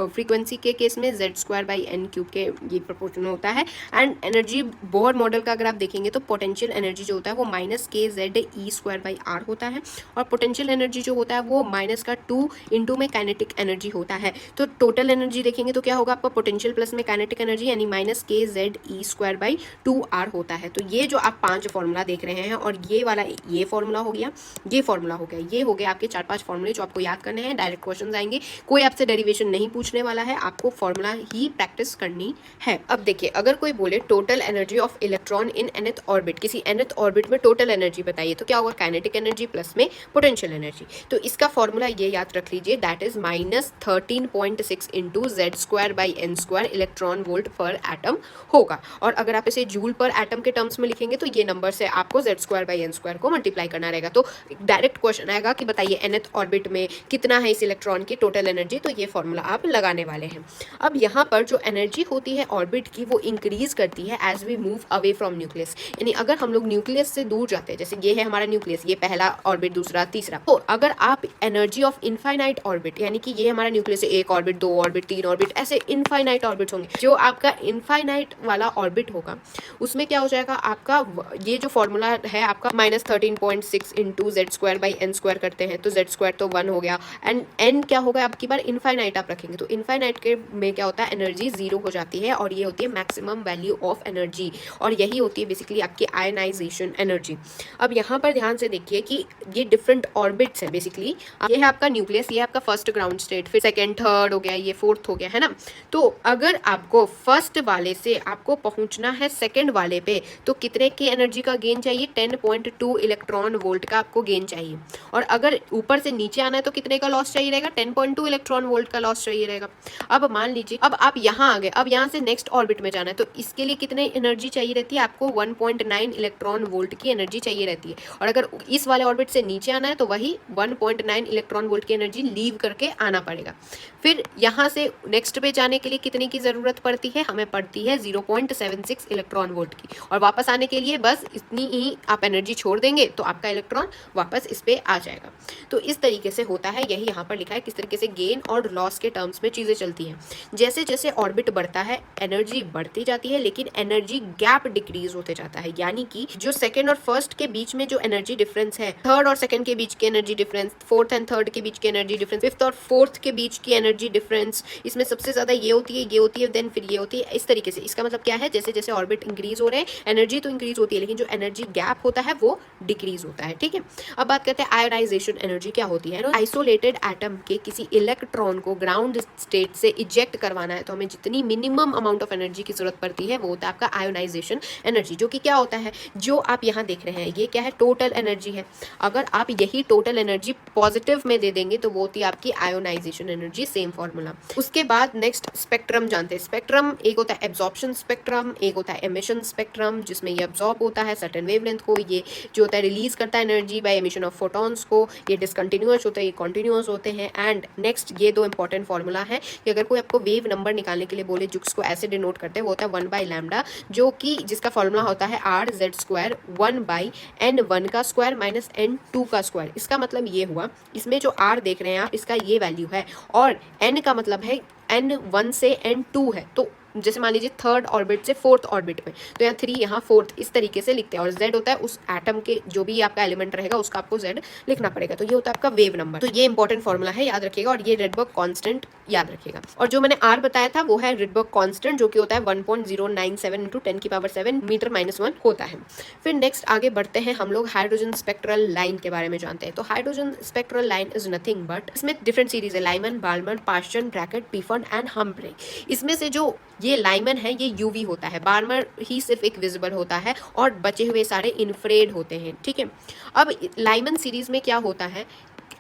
फ्रीक्वेंसी के केस में z²/n³ के ये प्रोपोर्शनल होता है। एंड एनर्जी बोहर मॉडल का अगर आप देखेंगे तो पोटेंशियल एनर्जी जो होता है वो -kZe²/r होता है, और पोटेंशियल एनर्जी जो होता है वो -2 इंटू में काइनेटिक एनर्जी होता है। तो टोटल एनर्जी देखेंगे तो क्या होगा आपका, पोटेंशियल प्लस में काइनेटिक एनर्जी यानी -kZe²/2r होता है। तो ये जो आप 5 फॉर्मूला देख रहे हैं, और ये वाला ये फॉर्मूला हो गया, ये फॉर्मूला हो गया, ये हो गया आपके 4-5 फॉर्मूले जो आपको याद करने हैं। डायरेक्ट क्वेश्चन आएंगे, कोई आपसे डेरिवेशन नहीं पूछने वाला है, आपको फॉर्मूला ही प्रैक्टिस करनी है। अब देखिए, अगर कोई बोले total energy of electron in nth orbit, किसी nth ऑर्बिट में टोटल एनर्जी बताइए, तो क्या होगा, काइनेटिक एनर्जी प्लस में पोटेंशियल एनर्जी। तो इसका फॉर्मूला ये याद रख लीजिए, that is -13.6 × Z²/n² electron volt पर एटम होगा। और अगर आप इसे जूल पर एटम के टर्म्स में लिखेंगे तो ये नंबर से आपको Z²/n² को मल्टीप्लाई करना रहेगा। तो डायरेक्ट क्वेश्चन आएगा कि बताइए nth ऑर्बिट में कितना है इस इलेक्ट्रॉन की टोटल एनर्जी, तो ये फॉर्मूला आप लगाने वाले हैं। अब यहाँ पर जो एनर्जी होती है ऑर्बिट की वो इंक्रीज करती है as we move away from nucleus. यानी अगर हम लोग न्यूक्लियस से दूर जाते हैं, जैसे ये है हमारा न्यूक्लियस, ये पहला ऑर्बिट, दूसरा, तीसरा, तो अगर आप एनर्जी ऑफ इनफाइनाइट ऑर्बिट, यानी कि ये हमारा न्यूक्लियस है, 1 ऑर्बिट, 2 ऑर्बिट, 3 ऑर्बिट, ऐसे इनफाइनाइट ऑर्बिट्स होंगे। जो आपका इनफाइनाइट वाला ऑर्बिट होगा उसमें क्या हो जाएगा, आपका ये जो फॉर्मूला है आपका -13.6 into Z square by N square करते हैं तो जेड स्क्वायर तो 1 हो गया, एंड एन क्या होगा आपकी बार इनफाइनाइट आप रखेंगे तो इनफाइनाइट के में क्या होता है, एनर्जी 0 हो जाती है और ये होती है मैक्सिमम वैल्यू ऑफ एनर्जी, और यही होती है बेसिकली आपकी आयनाइजेशन एनर्जी। अब यहाँ पर ध्यान से देखिए कि ये डिफरेंट ऑर्बिट्स है बेसिकली। ये है आपका न्यूक्लियस, ये आपका फर्स्ट ग्राउंड स्टेट, फिर सेकेंड थर्ड हो गया, ये फोर्थ हो गया, है ना। तो अगर आपको फर्स्ट वाले से आपको पहुंचना है सेकेंड वाले पे तो कितने की एनर्जी का गेन चाहिए, 10.2 इलेक्ट्रॉन वोल्ट का आपको गेन चाहिए, और अगर ऊपर से नीचे आना है तो कितने का लॉस चाहिए रहेगा, 10.2 इलेक्ट्रॉन वोल्ट का लॉस चाहिए रहेगा। अब मान लीजिए अब आप यहाँ आ गए, अब यहाँ से नेक्स्ट ऑर्बिट में जाना है तो इसके लिए कितने एनर्जी चाहिए रहती है आपको, 1.9 इलेक्ट्रॉन वोल्ट की एनर्जी चाहिए रहती है, और अगर इस वाले ऑर्बिट से नीचे आना है तो वही 1.9 इलेक्ट्रॉन वोल्ट की एनर्जी लीव करके आना पड़ेगा। फिर यहाँ से नेक्स्ट पे जाने के लिए कितने की ज़रूरत पड़ती है, हमें पड़ती है 0.76 इलेक्ट्रॉन वोल्ट की, और वापस आने के लिए बस इतनी ही आप एनर्जी छोड़ देंगे तो आपका इलेक्ट्रॉन वापस इस पे आ जाएगा। तो इस तरीके से होता है, यही यहाँ पर लिखा है किस तरीके से गेन और लॉस के टर्म्स में चीज़ें चलती हैं। जैसे जैसे ऑर्बिट बढ़ता है एनर्जी बढ़ती जाती है लेकिन एनर्जी गैप डिक्रीज होते जाता है, यानी कि जो सेकेंड और फर्स्ट के बीच में जो एनर्जी डिफरेंस है, थर्ड और सेकेंड के बीच की energy difference, fourth and third के बीच की एनर्जी डिफरेंस, फिफ्थ और फोर्थ के बीच की एनर्जी डिफरेंस, इसमें सबसे ज्यादा ये होती है देन फिर ये होती है, इस तरीके से। इसका मतलब क्या है, जैसे जैसे ऑर्बिट इंक्रीज हो रहे हैं एनर्जी तो इंक्रीज होती है लेकिन जो एनर्जी गैप होता है वो डिक्रीज होता है, ठीक है। अब बात करते हैं आयोनाइजेशन एनर्जी क्या होती है। आइसोलेटेड एटम के किसी इलेक्ट्रॉन को ग्राउंड स्टेट से इजेक्ट करवाना है तो हमें जितनी मिनिमम अमाउंट ऑफ एनर्जी की जरूरत पड़ती है वो होता है आपका आयोनाइजेशन एनर्जी, जो कि क्या होता है, जो आप यहाँ देख रहे हैं ये क्या है, टोटल एनर्जी है। अगर आप यही टोटल एनर्जी पॉजिटिव में दे देंगे तो वो होती है आपकी आयोनाइजेशन एनर्जी, सेम फॉर्मूला। उसके बाद नेक्स्ट स्पेक्ट्रम जानते हैं। स्पेक्ट्रम एक होता है एब्जॉर्प्शन स्पेक्ट्रम, एक होता है एमिशन स्पेक्ट्रम जिसमें ये एब्जॉर्ब होता है सर्टेन वेवलेंथ को, ये जो होता है रिलीज करता है energy by emission of photons को, ये डिसकंटिन्यूअस होते हैं, ये कॉन्टिन्यूअस होते हैं। एंड नेक्स्ट ये दो इंपॉर्टेंट फॉर्मूला है कि अगर कोई आपको वेव नंबर निकालने के लिए बोले जिसको ऐसे डिनोट करते हैं वो होता है 1/λ, जो कि जिसका फॉर्मूला होता है r/z² 1/n1² माइनस n2 का स्क्वायर। इसका मतलब ये हुआ, इसमें जो r देख रहे हैं आप इसका ये वैल्यू है और n का मतलब है n1 से n2 है, तो जैसे मान लीजिए थर्ड ऑर्बिट से फोर्थ ऑर्बिट में तो यहाँ 3 यहाँ फोर्थ, इस तरीके से लिखते हैं। और z होता है उस एटम के जो भी आपका एलिमेंट रहेगा उसका आपको z लिखना पड़ेगा, तो ये होता है आपका वेव नंबर। तो ये इंपॉर्टेंट फॉर्मूला है, याद रखिएगा, और ये रेडबर्ग कांस्टेंट याद रखिएगा। और जो मैंने r बताया था वो है रेडबर्ग कांस्टेंट जो कि होता है 1.097 × 10⁻⁷ मीटर -1 होता है। फिर नेक्स्ट आगे बढ़ते हैं हम लोग हाइड्रोजन स्पेक्ट्रल लाइन के बारे में जानते हैं। तो hydrogen spectral line is nothing but, इसमें डिफरेंट सीरीज है, Lyman, Balmer, Paschen, Brackett, Pfund and Humphrey. इसमें से जो ये लाइमन है ये यूवी होता है, बार्मर ही सिर्फ एक विजिबल होता है और बचे हुए सारे इन्फ्रेड होते हैं, ठीक है। अब लाइमन सीरीज में क्या होता है,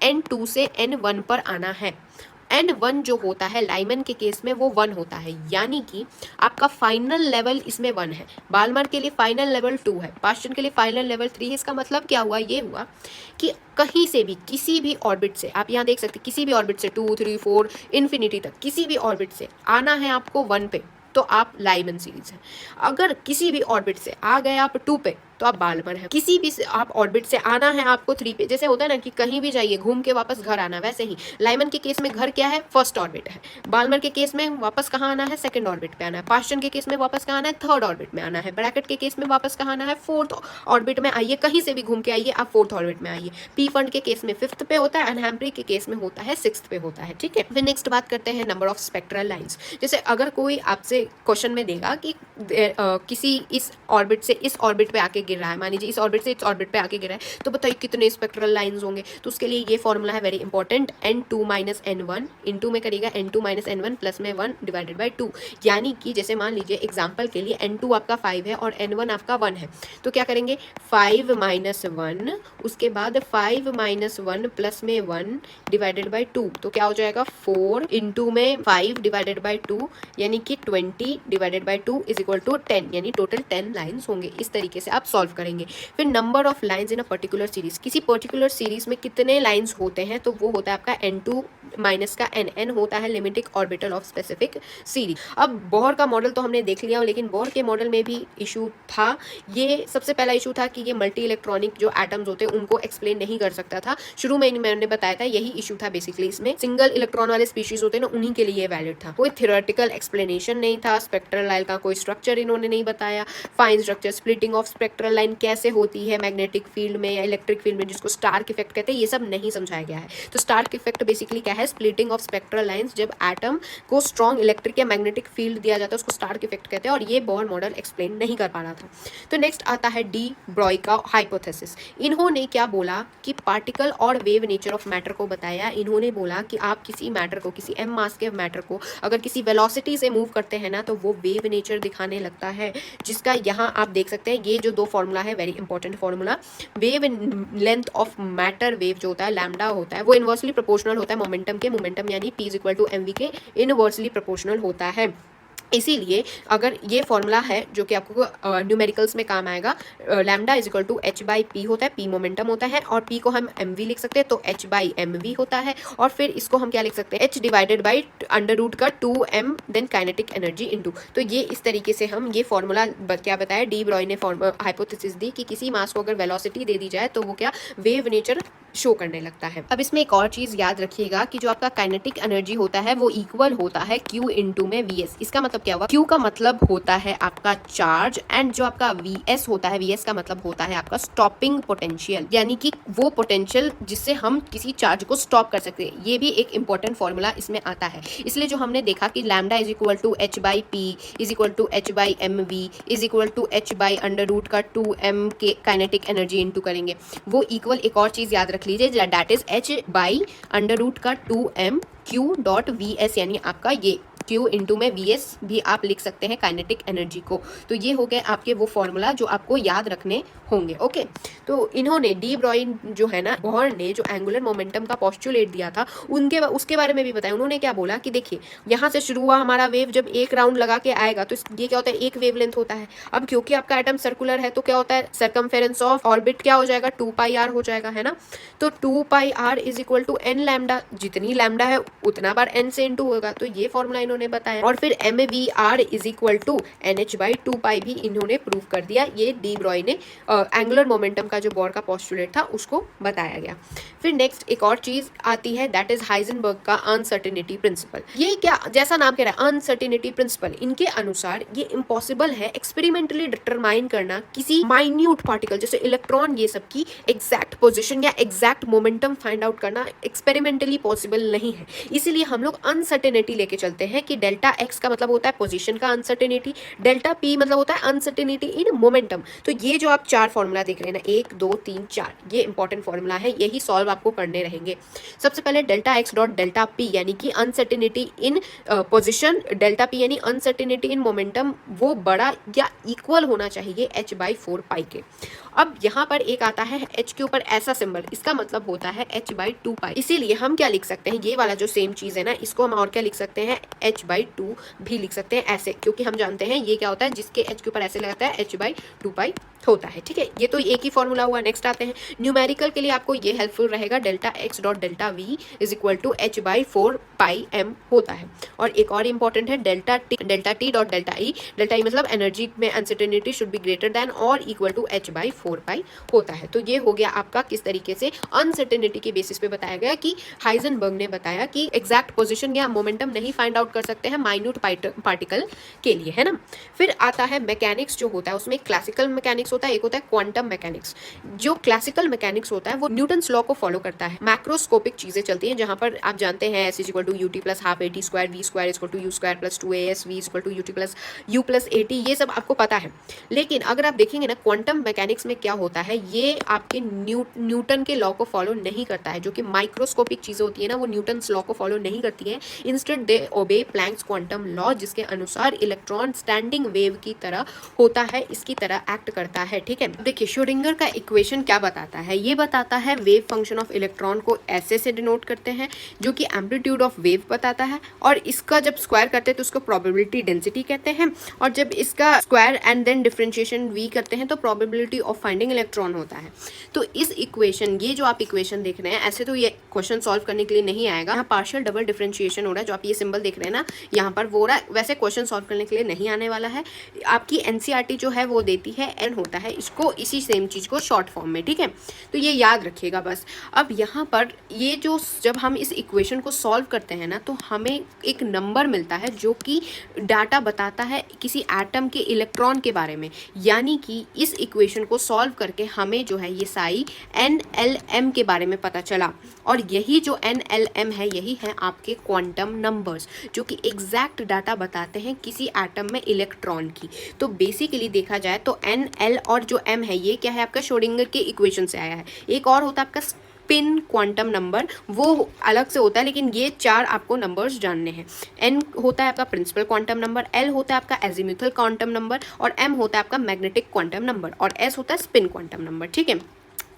N2 से N1 पर आना है। N1 जो होता है लाइमन के केस में वो 1 होता है, यानी कि आपका फाइनल लेवल इसमें 1 है। बाल्मर के लिए फाइनल लेवल 2 है, पार्शन के लिए फाइनल लेवल 3 है। इसका मतलब क्या हुआ, ये हुआ कि कहीं से भी किसी भी ऑर्बिट से, आप यहाँ देख सकते हैं किसी भी ऑर्बिट से 2, 3, 4 इन्फिनिटी तक किसी भी ऑर्बिट से आना है आपको 1 पे तो आप लाइमन सीरीज है। अगर किसी भी ऑर्बिट से आ गए आप 2 पे तो आप बाल्मर है। किसी भी आप ऑर्बिट से आना है आपको 3 पे, जैसे होता है ना कि कहीं भी जाइए घूम के वापस घर आना, वैसे ही लाइमन के केस में घर क्या है, फर्स्ट ऑर्बिट है। बाल्मर के केस में वापस कहाँ आना है, सेकंड ऑर्बिट पे आना है। पार्शन के केस में वापस कहाँ आना है, थर्ड ऑर्बिट में आना है। ब्रैकेट के केस में वापस कहाँ आना है, फोर्थ ऑर्बिट में आइए, कहीं से भी घूम के आइए आप फोर्थ ऑर्बिट में आइए। पी फंड के केस में 5th पे होता है एंड हैम्फ्रे के केस में होता है 6th पे होता है, ठीक है। फिर नेक्स्ट बात करते हैं नंबर ऑफ स्पेक्ट्रल लाइन्स। जैसे अगर कोई आपसे क्वेश्चन में देगा कि किसी इस ऑर्बिट से इस ऑर्बिट पे आके गिर रहा है, मान लीजिए इस ऑर्बिट से इस ऑर्बिट पे आके गिरा है, तो बताइए कितने स्पेक्ट्रल लाइंस होंगे। तो उसके लिए ये फॉर्मूला है very important, n2 - n1 into में करिएगा n2 - n1 प्लस में 1 डिवाइडेड बाई 2। यानी कि जैसे मान लीजिए एग्जांपल के लिए n2 आपका 5 है और n1 आपका 1 है, तो क्या करेंगे 5 - 1 उसके बाद 5 - 1 प्लस में 1 डिवाइडेड बाई 2, तो क्या हो जाएगा 4 इंटू में 5 डिवाइडेड बाई 2 यानी कि 20 divided by 2 is equal to 10, यानी टोटल 10 लाइन्स होंगे। इस तरीके से आप सॉल्व करेंगे। फिर number of lines in a particular series, किसी पर्टिकुलर सीरीज में कितने लाइंस होते हैं, तो वो होता है आपका n2 माइनस का n होता है limiting orbital of specific series. अब बोहर का मॉडल तो हमने देख लिया, लेकिन बोहर के मॉडल में भी इशू था। ये सबसे पहला इशू था कि ये मल्टी इलेक्ट्रॉनिक जो एटम्स होते हैं उनको एक्सप्लेन नहीं कर सकता था। शुरू में मैंने बताया था यही इशू था बेसिकली। इसमें सिंगल इलेक्ट्रॉन वाले स्पीशीज होते हैं ना, उन्हीं के लिए वैलिड था। कोई थियोरेटिकल एक्सप्लेनेशन नहीं था। स्पेक्ट्रल लाइन का कोई स्ट्रक्चर इन्होंने नहीं बताया। Fine structure, splitting of spectral line कैसे होती है मैग्नेटिक फील्ड में या इलेक्ट्रिक फील्ड में, जिसको स्टार्क इफेक्ट कहते हैं, ये सब नहीं समझाया गया है। तो स्टार्क इफेक्ट बेसिकली क्या है? Splitting of spectral lines. जब एटम को स्ट्रॉन्ग इलेक्ट्रिक या मैग्नेटिक फील्ड दिया जाता है उसको स्टार्क इफेक्ट कहते हैं, और ये बोहर मॉडल एक्सप्लेन नहीं कर पा रहा था। तो नेक्स्ट आता है डी ब्रॉय का हाइपोथेसिस। इन्होंने क्या बोला कि पार्टिकल और वेव नेचर ऑफ मैटर को बताया। इन्होंने बोला कि आप किसी मैटर को, किसी m मास के मैटर को अगर किसी वेलोसिटी से मूव करते हैं ना, तो वो वेव नेचर दिखाने लगता है, जिसका यहाँ आप देख सकते हैं। ये जो दो फॉर्मूला है, very important formula. Wave length of matter, wave जो होता है लैम्डा होता है, वो इनवर्सली प्रोपोर्शनल होता है मोमेंटम के। मोमेंटम यानी p = mv के इनवर्सली प्रोपोर्शनल होता है। इसीलिए अगर ये फॉर्मूला है जो कि आपको न्यूमेरिकल्स में काम आएगा, लैम्डा = h/p होता है, p मोमेंटम होता है, और p को हम mv लिख सकते हैं, तो h/mv होता है। और फिर इसको हम क्या लिख सकते हैं? h / का 2m then kinetic energy into. तो ये इस तरीके से हम ये फॉर्मूला क्या बताया, डी ब्रॉय ने हाइपोथेसिस दी कि किसी मास को अगर वेलोसिटी दे दी जाए तो वो क्या वेव नेचर शो करने लगता है। अब इसमें एक और चीज याद रखिएगा कि जो आपका काइनेटिक एनर्जी होता है वो इक्वल होता है Q * में Vs। इसका मतलब क्या हुआ? Q का मतलब होता है आपका चार्ज, एंड जो आपका Vs होता है, Vs का मतलब होता है आपका स्टॉपिंग पोटेंशियल, यानी कि वो पोटेंशियल जिससे हम किसी चार्ज को स्टॉप कर सकते हैं। ये भी एक इंपॉर्टेंट फॉर्मूला इसमें आता है। इसलिए जो हमने देखा कि lambda = h/p = h/mv = h/ √2m के काइनेटिक एनर्जी इनटू करेंगे, वो इक्वल एक और चीज याद रख लीजिए, that is h/ √2m Q.Vs, यानी आपका ये Q * में Vs भी आप लिख सकते हैं काइनेटिक एनर्जी को। तो ये हो गए आपके वो फॉर्मूला जो आपको याद रखने होंगे। ओके, तो इन्होंने डी ब्रॉय जो है ना, बोहर ने जो एंगुलर मोमेंटम का पोस्टुलेट दिया था उसके बारे में भी बताया। उन्होंने क्या बोला कि देखिए यहाँ से शुरू हुआ हमारा वेव, जब एक राउंड लगा के आएगा तो ये क्या होता है, एक वेवलेंथ होता है। अब क्योंकि आपका एटम सर्कुलर है तो क्या होता है, सरकमफेरेंस ऑफ ऑर्बिट क्या हो जाएगा, 2πr हो जाएगा, है ना। तो 2πr = n लैम्डा, जितनी लैम्डा है उतना बार n से इनटू होगा। तो ये फॉर्मूला इन्होंने बताया। और फिर mvr = nh/2π भी इन्होंने प्रूव कर दिया। ये डी ब्रॉय ने एंगुलर मोमेंटम का जो बोहर का पोस्टुलेट था उसको बताया गया। फिर नेक्स्ट एक और चीज आती है, दैट इज हाइजेनबर्ग का अनसर्टेनिटी प्रिंसिपल। ये क्या, जैसा नाम कह रहा है अनसर्टेनिटी प्रिंसिपल, इनके अनुसार ये इम्पॉसिबल है एक्सपेरिमेंटली डिटरमाइन करना किसी माइन्यूट पार्टिकल जैसे इलेक्ट्रॉन ये सब की एग्जैक्ट पोजिशन या एग्जैक्ट मोमेंटम फाइंड आउट करना एक्सपेरिमेंटली पॉसिबल नहीं है। इसीलिए हम लोग अनसर्टेनिटी लेके चलते हैं कि डेल्टा x का मतलब होता है पोजीशन का अनसर्टेनिटी, डेल्टा p मतलब होता है अनसर्टेनिटी इन मोमेंटम। तो ये जो आप 4 फॉर्मूला देख रहे हैं ना, 1 2 3 4, ये इंपॉर्टेंट फॉर्मूला है, यही सॉल्व आपको करने रहेंगे। सबसे पहले delta x dot delta p यानी कि अनसर्टेनिटी इन पोजीशन, डेल्टा p यानी अनसर्टेनिटी इन मोमेंटम, वो बड़ा या इक्वल होना चाहिए h/4π के। अब यहाँ पर एक आता है h के ऊपर ऐसा सिंबल, इसका मतलब होता है h/2π। इसीलिए हम क्या लिख सकते हैं, ये वाला जो सेम चीज है ना, इसको हम और क्या लिख सकते हैं, h/2 भी लिख सकते हैं ऐसे, क्योंकि हम जानते हैं ये क्या होता है, जिसके h के ऊपर ऐसे लगता है h/2π होता है। ठीक है, ये तो एक ही फॉर्मूला हुआ। नेक्स्ट आते हैं न्यूमेरिकल के लिए, आपको ये हेल्पफुल रहेगा, delta x dot delta v = h/4πm होता है। और एक और इंपॉर्टेंट है delta t dot delta e, delta e मतलब एनर्जी में uncertainty should be greater than और इक्वल टू h/4π होता है। तो ये हो गया आपका किस तरीके से अनसर्टेनिटी के बेसिस पे बताया गया कि हाइजेनबर्ग ने बताया कि एग्जैक्ट पोजीशन या मोमेंटम नहीं फाइंड आउट कर सकते हैं माइन्यूट पार्टिकल के लिए, है ना। फिर आता है मैकेनिक्स जो होता है, उसमें क्लासिकल मैकेनिक्स होता है, एक होता है क्वांटम मैकेनिक्स। जो क्लासिकल मैकेनिक्स होता है वो न्यूटन्स लॉ को फॉलो करता है। मैक्रोस्कोपिक चीजें चलती हैं जहां पर आप जानते हैं s = ut + ½ at square, v square = u square + 2as, v = ut + u + at, ये सब आपको पता है। लेकिन अगर आप देखेंगे ना क्वांटम मैकेनिक्स में क्या होता है, ये आपके न्यूटन के लॉ को फॉलो नहीं करता है। जो कि माइक्रोस्कोपिक चीजें होती है ना, वो न्यूटन्स लॉ को फॉलो नहीं करती है। इंस्टेड दे ओबे प्लैंक्स क्वांटम लॉ, जिसके अनुसार इलेक्ट्रॉन स्टैंडिंग वेव की तरह होता है, इसकी तरह एक्ट करता है। ठीक है, देखिए श्रोडिंगर का इक्वेशन क्या बताता है, ये बताता है वेव फंक्शन ऑफ इलेक्ट्रॉन को ऐसे से डिनोट करते हैं, जो कि एम्पलीट्यूड ऑफ वेव बताता है, और इसका जब स्क्वायर करते हैं तो उसको प्रोबेबिलिटी डेंसिटी कहते हैं, और जब इसका square and then differentiation we करते हैं तो प्रोबेबिलिटी ऑफ फाइंडिंग इलेक्ट्रॉन होता है। तो इस इक्वेशन, ये जो आप इक्वेशन देख रहे हैं, ऐसे तो ये क्वेश्चन सॉल्व करने के लिए नहीं आएगा, यहाँ पार्शियल डबल डिफरेंशिएशन हो रहा है, जो आप ये सिंबल देख रहे हैं ना यहाँ पर, वो रहा है, वैसे क्वेश्चन सॉल्व करने के लिए नहीं आने वाला है। आपकी एनसीईआरटी जो है वो देती है एन होता है इसको, इसी सेम चीज को शॉर्ट फॉर्म में। ठीक है, तो ये याद रखिएगा बस। अब यहाँ पर ये जो जब हम इस इक्वेशन को सॉल्व करते हैं ना, तो हमें एक नंबर मिलता है जो कि डाटा बताता है किसी एटम के इलेक्ट्रॉन के बारे में, यानी कि इस इक्वेशन को सॉल्व करके हमें जो है ये साई NLM के बारे में पता चला, और यही जो NLM है यही है आपके क्वांटम नंबर्स, जो कि एग्जैक्ट डाटा बताते हैं किसी एटम में इलेक्ट्रॉन की। तो बेसिकली देखा जाए तो NL और जो M है ये क्या है, आपका श्रोडिंगर के इक्वेशन से आया है। एक और होता है आपका स्पिन क्वांटम नंबर, वो अलग से होता है, लेकिन ये 4 आपको नंबर्स जानने हैं। N होता है आपका प्रिंसिपल क्वांटम नंबर, L होता है आपका एजीम्यूथल क्वांटम नंबर, और M होता है आपका मैग्नेटिक क्वांटम नंबर, और S होता है स्पिन क्वांटम नंबर। ठीक है,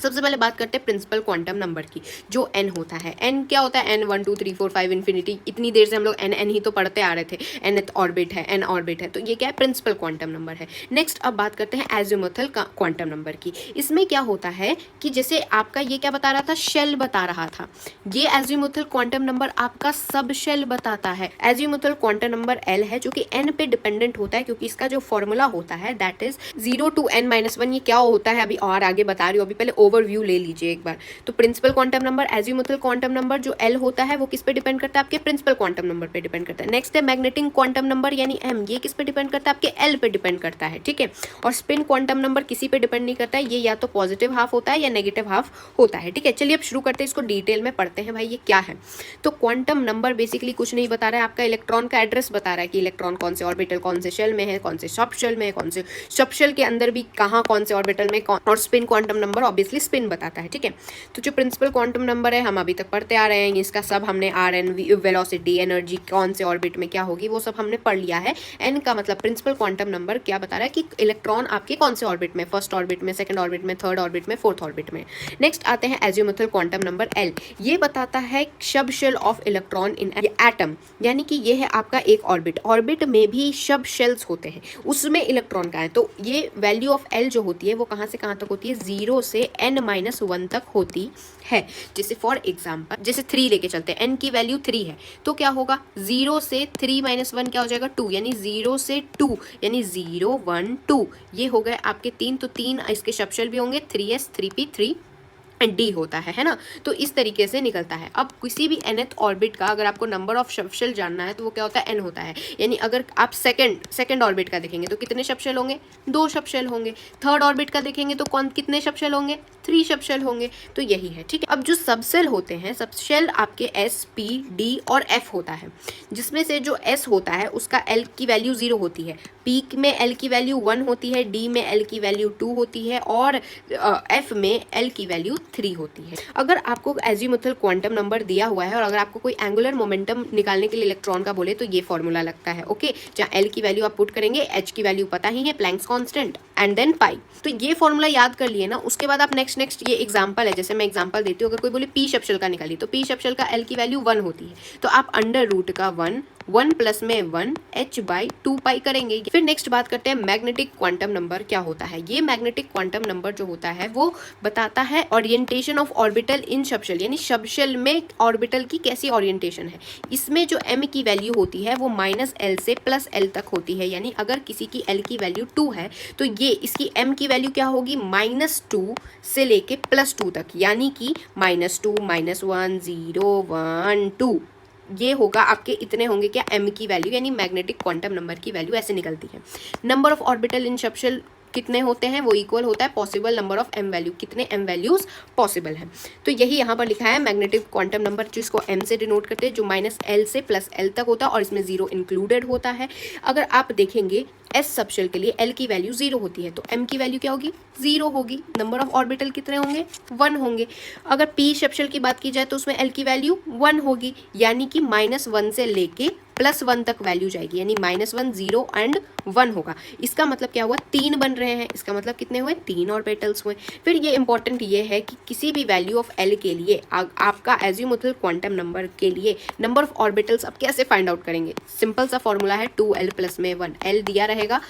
सबसे पहले बात करते हैं प्रिंसिपल क्वांटम नंबर की, जो n होता है। n क्या होता है, n 1 2 3 4 5 इन्फिनिटी, इतनी देर से हम लोग n ही तो पढ़ते आ रहे थे, nth ऑर्बिट है, n ऑर्बिट है, तो ये क्या है, प्रिंसिपल क्वांटम नंबर है। नेक्स्ट अब बात करते हैं एजीमुथल क्वांटम नंबर की। इसमें क्या होता है कि जैसे आपका ये क्या बता रहा था, शेल बता रहा था, ये एजीमुथल क्वांटम नंबर आपका सब शेल बताता है। एजीमुथल क्वांटम नंबर l है, जो कि n पे डिपेंडेंट होता है, क्योंकि इसका जो फॉर्मूला होता है दैट इज 0 to n-1। ये क्या होता है अभी और आगे बता रही हूँ, अभी पहले ओवरव्यू ले लीजिए एक बार। तो principal quantum number, azimuthal quantum number जो L होता है वो किस पे डिपेंड करता है, आपके प्रिंसिपल क्वांटम नंबर पे डिपेंड करता है। नेक्स्ट है मैग्नेटिक क्वांटम नंबर यानी M, ये किस पे डिपेंड करता है, आपके L पे डिपेंड करता है। ठीक है, और स्पिन क्वांटम नंबर किसी पे डिपेंड नहीं करता है, ये या तो पॉजिटिव हाफ होता है या नेगेटिव हाफ होता है। ठीक है, चलिए अब शुरू करते हैं, इसको डिटेल में पढ़ते हैं भाई ये क्या है। तो क्वांटम नंबर बेसिकली कुछ नहीं बता रहा है, आपका इलेक्ट्रॉन का एड्रेस बता रहा है कि इलेक्ट्रॉन कौन से ऑर्बिटल, कौन से शेल में है, कौन से सब शेल में है, कौन से सब शेल के अंदर भी कहाँ कौन से ऑर्बिटल में कौन, और spin quantum number obviously spin बताता है। ठीक है, तो जो प्रिंसिपल क्वांटम नंबर है हम अभी तक पढ़ते आ रहे हैं, इसका सब हमने Rn वेलोसिटी, एनर्जी कौन से ऑर्बिट में क्या होगी वो सब हमने पढ़ लिया है। n का मतलब प्रिंसिपल क्वांटम नंबर क्या बता रहा है कि इलेक्ट्रॉन आपके कौन से ऑर्बिट में, फर्स्ट ऑर्बिट में, सेकंड ऑर्बिट में, थर्ड ऑर्बिट में, फोर्थ ऑर्बिट में। नेक्स्ट आते हैं एजीमुथल क्वांटम नंबर l, ये बताता है सब shell of electron in atom, यानी कि ये है आपका एक ऑर्बिट, ऑर्बिट में भी सब शेल्स होते हैं, उसमें इलेक्ट्रॉन का है। तो ये वैल्यू ऑफ l जो होती है वो कहाँ से कहाँ तक होती है, 0 से n-1 तक होती है। जैसे फॉर एग्जांपल जैसे 3 लेके चलते हैं, n की वैल्यू 3 है तो क्या होगा, 0 से 3 - 1 क्या हो जाएगा, 2, यानी 0 से 2 यानी 0 1 2, ये हो गए आपके 3। तो 3 इसके शब्दशेल भी होंगे, 3s 3p 3 डी होता है ना। तो इस तरीके से निकलता है। अब किसी भी nth ऑर्बिट का अगर आपको नंबर ऑफ शब्दशेल जानना है तो वो क्या होता है, n होता है। यानी अगर आप सेकंड ऑर्बिट का देखेंगे तो कितने शब्दशेल होंगे, 2 शब्दशेल होंगे। थर्ड ऑर्बिट का देखेंगे तो कितने शब्दशेल होंगे, 3 शब्दशेल होंगे। तो यही है। ठीक है, अब जो सबशेल होते हैं, सबशेल आपके S, P, D और F होता है, जिसमें से जो S होता है उसका L की वैल्यू 0 होती है, P में L की वैल्यू 1 होती है, D में L की वैल्यू 2 होती है, और F में L की वैल्यू 3 होती है। अगर आपको एजीमुथल क्वांटम नंबर दिया हुआ है और अगर आपको कोई एंगुलर मोमेंटम निकालने के लिए इलेक्ट्रॉन का बोले तो ये फॉर्मूला लगता है। ओके, जहाँ L की वैल्यू आप पुट करेंगे, H की वैल्यू पता ही है, Planck's constant and than pi. तो ये फॉर्मूला याद कर लिए ना। उसके बाद आप नेक्स्ट ये एग्जांपल है, जैसे मैं एग्जांपल देती हूँ, अगर कोई बोले P शब्दशेल का निकालिए तो P शब्दशेल का L की वैल्यू 1 होती है, तो आप अंडर रूट का 1 प्लस में 1 h/2 पाई करेंगे। फिर नेक्स्ट बात करते हैं मैग्नेटिक क्वांटम नंबर क्या होता है। ये मैग्नेटिक क्वांटम नंबर जो होता है वो बताता है ओरिएंटेशन ऑफ ऑर्बिटल इन शब्दशेल, यानी शब्दशेल में ऑर्बिटल की कैसी ओरिएंटेशन है। इसमें जो m की वैल्यू होती है वो -L से +L तक होती है, यानी अगर किसी की L की वैल्यू 2 है तो ये इसकी m की वैल्यू क्या होगी, -2 से लेके +2 तक, यानी कि -2 -1 0 1 2, ये होगा आपके इतने होंगे क्या, m की वैल्यू, यानी मैग्नेटिक क्वांटम नंबर की वैल्यू ऐसे निकलती है। Number of orbital in subshell कितने होते हैं, वो इक्वल होता है possible number of m value, कितने m वैल्यूज पॉसिबल हैं। तो यही यहाँ पर लिखा है मैग्नेटिक क्वांटम नंबर, जिसको m से डिनोट करते हैं, जो -L से +L तक होता है और इसमें 0 इंक्लूडेड होता है। अगर आप देखेंगे S सबशेल के लिए L की वैल्यू 0 होती है तो m की वैल्यू क्या होगी, 0 होगी। नंबर ऑफ ऑर्बिटल कितने होंगे, 1 होंगे। अगर P सबशेल की बात की जाए तो उसमें L की वैल्यू 1 होगी, यानी कि -1 से लेके +1 तक वैल्यू जाएगी, यानी -1, 0 एंड 1 होगा। इसका मतलब क्या हुआ, 3 बन रहे हैं, इसका मतलब कितने हुए, 3 ऑर्बिटल्स हुए। फिर ये इंपॉर्टेंट ये है कि किसी भी वैल्यू ऑफ L के लिए आपका एजिमुथल क्वांटम नंबर के लिए नंबर ऑफ ऑर्बिटल्स आप कैसे फाइंड आउट करेंगे। सिंपल सा फॉर्मूला है 2L + में 1, L दिया रहेगा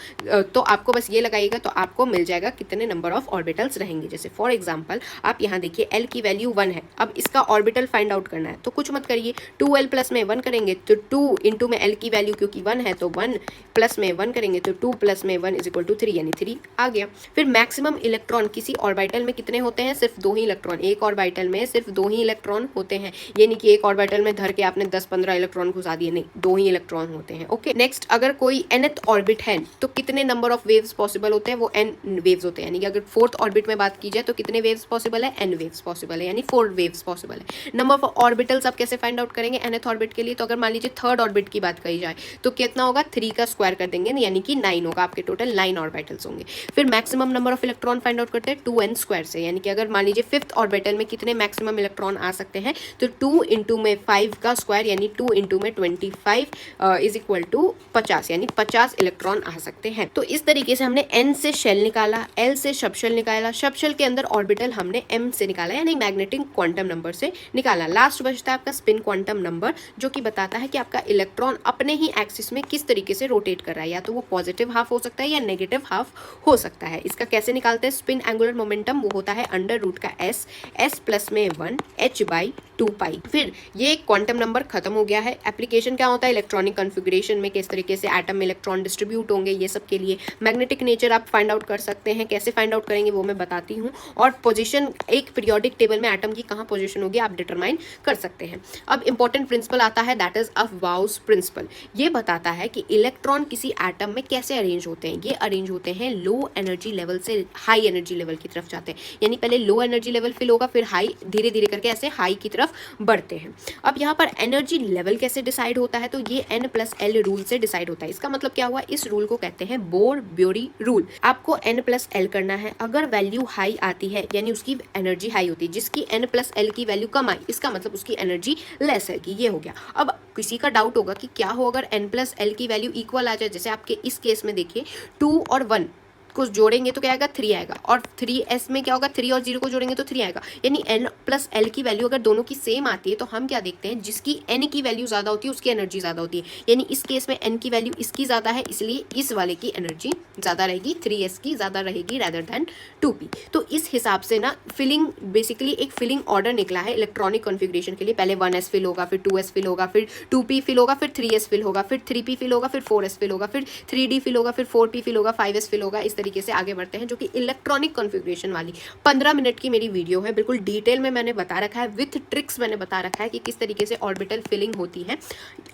तो आपको बस ये लगाइएगा तो आपको मिल जाएगा कितने नंबर ऑफ ऑर्बिटल्स रहेंगे। जैसे फॉर एग्जांपल आप यहाँ देखिए L की वैल्यू 1 है, अब इसका ऑर्बिटल फाइंड आउट करना है तो कुछ मत करिए, 2L + में 1 करेंगे तो 2 इंटू में L की वैल्यू क्योंकि 1 है तो 1 + में 1 करेंगे तो 2 + में 1 = 3, यानी 3 आ गया। फिर मैक्सिमम इलेक्ट्रॉन किसी ऑर्बिटल में कितने होते हैं, सिर्फ 2 ही इलेक्ट्रॉन, एक ऑर्बिटल में सिर्फ 2 ही इलेक्ट्रॉन होते हैं, ये नहीं कि एक ऑर्बिटल में धर के आपने 10-15 इलेक्ट्रॉन घुसा दिए, नहीं, 2 ही इलेक्ट्रॉन होते हैं। ओके, नेक्स्ट अगर कोई nth ऑर्बिट है तो कितने नंबर ऑफ वेव्स पॉसिबल होते हैं, वो n वेव्स होते हैं, यानी कि अगर 4th ऑर्बिट में बात की जाए तो कितने वेव्स पॉसिबल है, n वेव्स पॉसिबल है, यानी 4 वेव्स पॉसिबल है। नंबर ऑफ ऑर्बिटल्स आप कैसे फाइंड आउट करेंगे nth ऑर्बिट के लिए, तो अगर मान लीजिए 3rd ऑर्बिट की बात करी जाए तो कितना होगा, 3 का स्क्वायर कर देंगे यानी कि 9 होगा, आपके टोटल 9 ऑर्बिटल्स होंगे। फिर maximum number of electron find out करते हैं 2n² से, यानी कि अगर मान लीजिए 5th ऑर्बिटल में कितने मैक्सिमम इलेक्ट्रॉन आ सकते हैं तो 2 इंटू में 5 का स्क्वायर यानी 2 इंटू में 25 = 50, यानी 50 इलेक्ट्रॉन आ सकते हैं। तो इस तरीके से हमने n से शेल निकाला, L से सबशेल निकाला, सबशेल के अंदर ऑर्बिटल हमने m से निकाला यानी मैग्नेटिक क्वांटम नंबर से निकाला। लास्ट बचता है आपका स्पिन क्वांटम नंबर, जो कि बताता है कि आपका इलेक्ट्रॉन अपने ही एक्सिस में किस तरीके से रोटेट कर रहा है, या तो वो पॉजिटिव हाफ हो सकता है या नेगेटिव हाफ हो सकता है। इसका कैसे निकालते हैं, स्पिन एंगुलर मोमेंटम वो होता है √ का s + में 1 h/2π। फिर ये क्वांटम नंबर खत्म हो गया है। एप्लीकेशन क्या होता है, इलेक्ट्रॉनिक कॉन्फ़िगरेशन में किस तरीके से एटम में इलेक्ट्रॉन डिस्ट्रीब्यूट होंगे, ये सब के लिए मैग्नेटिक नेचर आप फाइंड आउट कर सकते हैं। कैसे फाइंड आउट करेंगे वो मैं बताती हूँ, और पोजीशन एक पीरियोडिक टेबल में एटम की कहाँ पोजीशन होगी आप डिटरमाइन कर सकते हैं। अब इंपॉर्टेंट प्रिंसिपल आता है, दैट इज अफबाउस प्रिंसिपल। ये बताता है कि इलेक्ट्रॉन किसी एटम में कैसे अरेंज होते हैं। ये अरेंज होते हैं लो एनर्जी लेवल से हाई एनर्जी लेवल की तरफ जाते हैं, यानी पहले लो एनर्जी लेवल फिल होगा, फिर हाई, धीरे धीरे करके ऐसे हाई की तरफ बढ़ते हैं। अब यहाँ पर एनर्जी लेवल कैसे डिसाइड होता है, तो ये n + L रूल से डिसाइड होता है। इसका मतलब क्या हुआ, इस रूल को कहते हैं बोर-ब्योरी रूल। आपको n + L करना है, अगर वैल्यू हाई आती है यानी उसकी एनर्जी हाई होती है, जिसकी n + L की वैल्यू कम आई इसका मतलब उसकी एनर्जी लेस है, कि ये हो गया। अब किसी का डाउट होगा कि क्या हो अगर n + L की वैल्यू इक्वल आ जाए, जैसे आपके इस केस में देखिए 2 और 1 को जोड़ेंगे तो क्या आएगा, 3 आएगा, और 3s में क्या होगा, 3 और 0 को जोड़ेंगे तो 3 आएगा, यानी n + L की वैल्यू अगर दोनों की सेम आती है तो हम क्या देखते हैं, जिसकी n की वैल्यू ज़्यादा होती है उसकी एनर्जी ज़्यादा होती है, यानी इस केस में n की वैल्यू इसकी ज़्यादा है इसलिए इस वाले की एनर्जी ज़्यादा रहेगी, 3s की ज़्यादा रहेगी रैदर दैन 2p। तो इस हिसाब से ना फिलिंग, बेसिकली एक फिलिंग ऑर्डर निकला है इलेक्ट्रॉनिक कॉन्फ़िगरेशन के लिए। पहले 1s फिल होगा, फिर 2s फिल होगा, फिर 2p फिल होगा, फिर 3s फिल होगा, फिर 3p फिल होगा, फिर 4s फिल होगा, फिर 3d फिल होगा, फिर 4p फिल होगा, 5s फिल होगा। इस तरीके से आगे बढ़ते हैं, जो कि इलेक्ट्रॉनिक कॉन्फ़िगरेशन वाली 15 मिनट की मेरी वीडियो है, बिल्कुल डिटेल में मैंने बता रखा है, विथ ट्रिक्स मैंने बता रखा है कि किस तरीके से ऑर्बिटल फिलिंग होती है।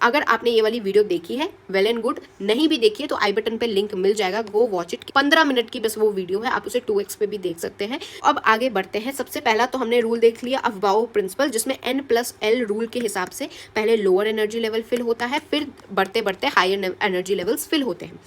अगर आपने ये वाली वीडियो देखी है वेल एंड गुड, नहीं भी देखी है तो आई बटन पे लिंक मिल जाएगा, गो वॉच इट। 15 मिनट की बस वो वीडियो है, आप उसे 2x पे भी देख सकते हैं। अब आगे बढ़ते हैं। सबसे पहला तो हमने रूल देख लिया अफबाउ प्रिंसिपल, जिसमें n + L रूल के हिसाब से पहले लोअर एनर्जी लेवल फिल होता है, फिर बढ़ते बढ़ते हायर एनर्जी लेवल्स फिल होते हैं।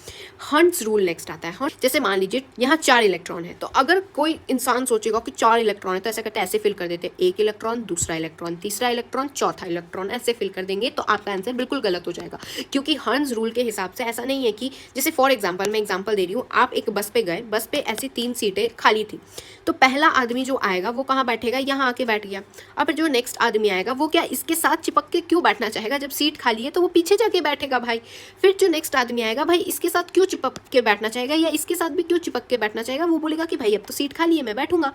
हंट्स रूल नेक्स्ट आता है। जैसे मान लीजिए यहाँ 4 इलेक्ट्रॉन है, तो अगर कोई इंसान सोचेगा कि 4 इलेक्ट्रॉन है तो ऐसा करते हैं, ऐसे फिल कर देते हैं, 1 इलेक्ट्रॉन, दूसरा इलेक्ट्रॉन, तीसरा इलेक्ट्रॉन, चौथा इलेक्ट्रॉन, ऐसे फिल कर देंगे तो आपका आंसर बिल्कुल गलत हो जाएगा। क्योंकि हंस रूल के हिसाब से ऐसा नहीं है कि, जैसे फॉर एग्जांपल मैं एग्जांपल दे रही हूँ, आप एक बस पे गए, बस पे ऐसी 3 सीटें खाली थी, तो पहला आदमी जो आएगा वो कहाँ बैठेगा, यहाँ आके बैठ गया। अब जो नेक्स्ट आदमी आएगा वो क्या इसके साथ चिपक के क्यों बैठना चाहेगा, जब सीट खाली है तो वो पीछे जाके बैठेगा भाई। फिर जो नेक्स्ट आदमी आएगा भाई इसके साथ क्यों चिपक के बैठना चाहेगा, या इसके साथ भी क्यों चिपक के बैठना चाहेगा, वो बोलेगा कि भाई अब तो सीट खाली है मैं बैठूंगा।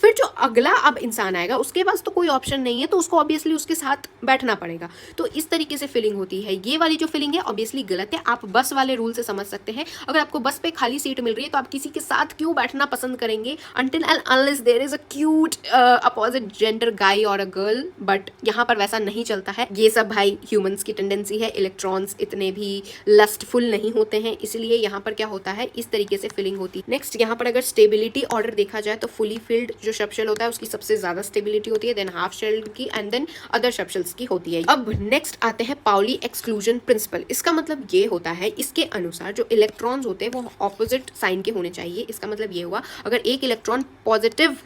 फिर जो अगला अब इंसान आएगा उसके पास तो कोई ऑप्शन नहीं है, तो उसको ऑब्वियसली उसके साथ बैठना पड़ेगा। तो इस तरीके से फिलिंग होती है। ये वाली जो फिलिंग है ऑब्वियसली गलत है, आप बस वाले रूल से समझ सकते हैं। अगर आपको बस पे खाली सीट मिल रही है तो आप किसी के साथ क्यों बैठना पसंद करेंगे, until and unless there is a cute opposite gender guy or a girl, but यहाँ पर वैसा नहीं चलता है। ये सब भाई ह्यूमंस की टेंडेंसी है, इलेक्ट्रॉन्स इतने भी लस्टफुल नहीं होते हैं, इसलिए यहाँ पर क्या होता है इस तरीके से फिलिंग होती है। नेक्स्ट यहाँ पर अगर स्टेबिलिटी ऑर्डर देखा जाए तो फुली फिल्ड जो सबशेल होता है उसकी सबसे ज्यादा स्टेबिलिटी होती है, देन हाफ शेल की, एंड देन अदर सबशेल्स की होती है। अब नेक्स्ट आते हैं पाउली एक्सक्लूजन प्रिंसिपल। इसका मतलब ये होता है, इसके अनुसार जो इलेक्ट्रॉन्स होते हैं वो ऑपोजिट साइन के होने चाहिए। इसका मतलब ये हुआ अगर एक इलेक्ट्रॉन पॉजिटिव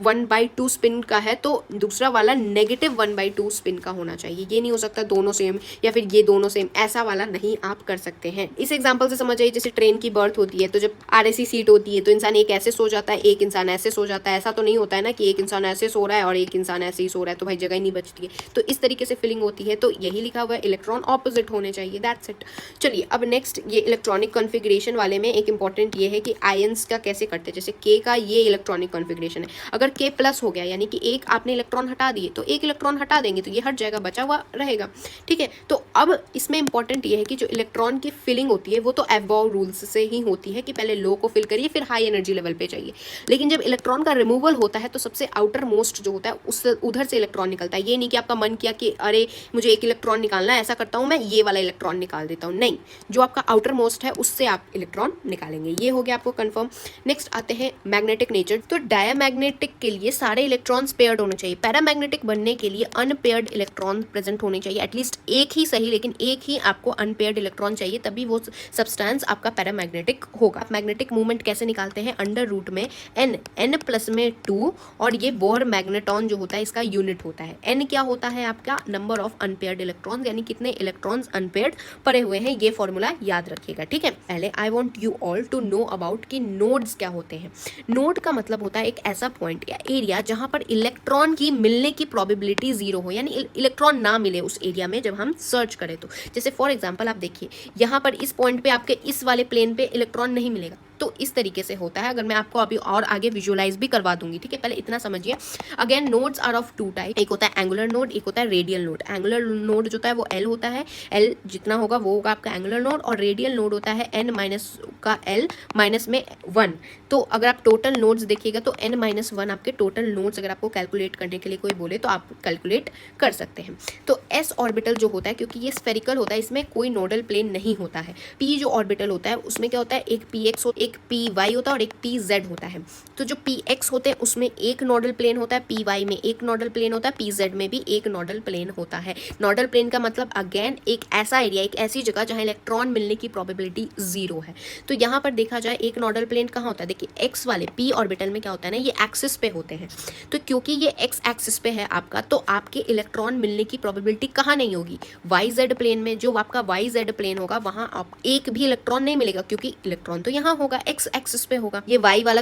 1/2 स्पिन का है तो दूसरा वाला नेगेटिव 1/2 स्पिन का होना चाहिए। ये नहीं हो सकता दोनों सेम या फिर ये दोनों सेम, ऐसा वाला नहीं आप कर सकते हैं। इस एग्जांपल से समझ आइए, जैसे ट्रेन की बर्थ होती है तो जब RAC सीट होती है तो इंसान एक ऐसे सो जाता है, एक इंसान ऐसे सो जाता है। ऐसा तो नहीं होता है ना कि एक इंसान ऐसे सो रहा है और एक इंसान ऐसे ही सो रहा है, तो भाई जगह ही नहीं बचती है। तो इस तरीके से फिलिंग होती है, तो यही लिखा हुआ है इलेक्ट्रॉन ऑपोजिट होने चाहिए, दैट्स इट। चलिए अब नेक्स्ट ये इलेक्ट्रॉनिक कॉन्फ़िगरेशन वाले में एक इंपॉर्टेंट ये है कि आयंस का कैसे करते हैं। जैसे K का ये इलेक्ट्रॉनिक कॉन्फ़िगरेशन है, अगर K प्लस हो गया यानी कि एक आपने इलेक्ट्रॉन हटा दिए तो एक इलेक्ट्रॉन हटा देंगे तो ये हट जाएगा, बचा हुआ रहेगा, ठीक है। तो अब इसमें इंपॉर्टेंट ये है कि जो इलेक्ट्रॉन की फिलिंग होती है वो तो अबॉव रूल्स से ही होती है कि पहले लो को फिल करिए फिर हाई एनर्जी लेवल पे चाहिए। लेकिन जब इलेक्ट्रॉन का रिमूवल होता है तो सबसे आउटर मोस्ट जो होता है उससे उधर से इलेक्ट्रॉन निकलता है। ये नहीं कि आपका मन किया कि अरे मुझे एक इलेक्ट्रॉन निकालना है, ऐसा करता हूँ मैं ये वाला इलेक्ट्रॉन निकाल देता हूँ, नहीं, जो आपका आउटर मोस्ट है उससे आप इलेक्ट्रॉन निकालेंगे। ये हो गया आपको कंफर्म। नेक्स्ट आते हैं मैग्नेटिक नेचर। तो डायमैग्नेटिक के लिए सारे इलेक्ट्रॉन्स पेयर्ड होने चाहिए, पैरामैग्नेटिक बनने के लिए अनपेयर्ड इलेक्ट्रॉन प्रेजेंट होने चाहिए, एटलीस्ट एक ही सही लेकिन एक ही आपको अनपेयर्ड इलेक्ट्रॉन चाहिए, तभी वो सब्सटेंस आपका पैरामैग्नेटिक होगा। मैग्नेटिक मूवमेंट कैसे निकालते हैं, अंडर रूट में n प्लस में 2 और ये बोहर मैग्नेटॉन जो होता है इसका यूनिट होता है। n क्या होता है आपका नंबर ऑफ अनपेयर्ड इलेक्ट्रॉन्स, यानी कितने इलेक्ट्रॉन्स अनपेयर्ड पड़े हुए हैं, ये फॉर्मूला याद रखिएगा, ठीक है। पहले I want you all to know about कि नोड्स क्या होते हैं। नोड का मतलब होता है एक ऐसा पॉइंट या एरिया जहां पर इलेक्ट्रॉन की मिलने की प्रोबेबिलिटी 0 हो, यानी इलेक्ट्रॉन ना मिले उस एरिया में जब हम सर्च करें तो। जैसे फॉर एग्जांपल आप देखिए यहाँ पर इस पॉइंट पे आपके इस वाले प्लेन पे इलेक्ट्रॉन नहीं मिलेगा, तो इस तरीके से होता है। अगर मैं आपको अभी और आगे विजुअलाइज भी करवा दूंगी, ठीक है, पहले इतना समझिए। Again nodes are of 2 type, एक होता है एंगुलर नोड, एक होता है रेडियल नोड। एंगुलर नोड जो होता है वो L होता है, L जितना होगा वो होगा आपका एंगुलर नोड, और रेडियल नोड होता है n माइनस का L माइनस में 1। तो अगर आप टोटल नोड्स देखिएगा तो n माइनस 1 आपके टोटल नोड्स अगर आपको कैलकुलेट करने के लिए कोई बोले तो आप कैलकुलेट कर सकते हैं। तो s ऑर्बिटल जो होता है, क्योंकि ये स्फेरिकल होता है, इसमें कोई नोडल प्लेन नहीं होता है। p जो ऑर्बिटल होता है उसमें क्या होता है, एक px एक py होता है और एक pz होता है। तो जो px होते हैं उसमें एक नोडल प्लेन होता है, py में एक नोडल प्लेन होता है, pz में भी एक नोडल प्लेन होता है। नोडल प्लेन का मतलब अगेन एक ऐसा एरिया, एक ऐसी जगह जहां इलेक्ट्रॉन मिलने की प्रोबेबिलिटी 0 है। तो यहाँ पर देखा जाए एक नोडल प्लेन कहाँ होता है, देखिए x वाले p ऑर्बिटल में क्या होता है ना, ये एक्सिस पे होते हैं। तो क्योंकि ये x एक्सिस पे है आपका, तो आपके इलेक्ट्रॉन मिलने की प्रोबेबिलिटी कहाँ नहीं होगी, yz प्लेन में। जो आपका yz प्लेन होगा वहां आप एक भी इलेक्ट्रॉन नहीं मिलेगा, क्योंकि इलेक्ट्रॉन तो यहाँ होगा, x एक्सिस पे होगा। ये y वाला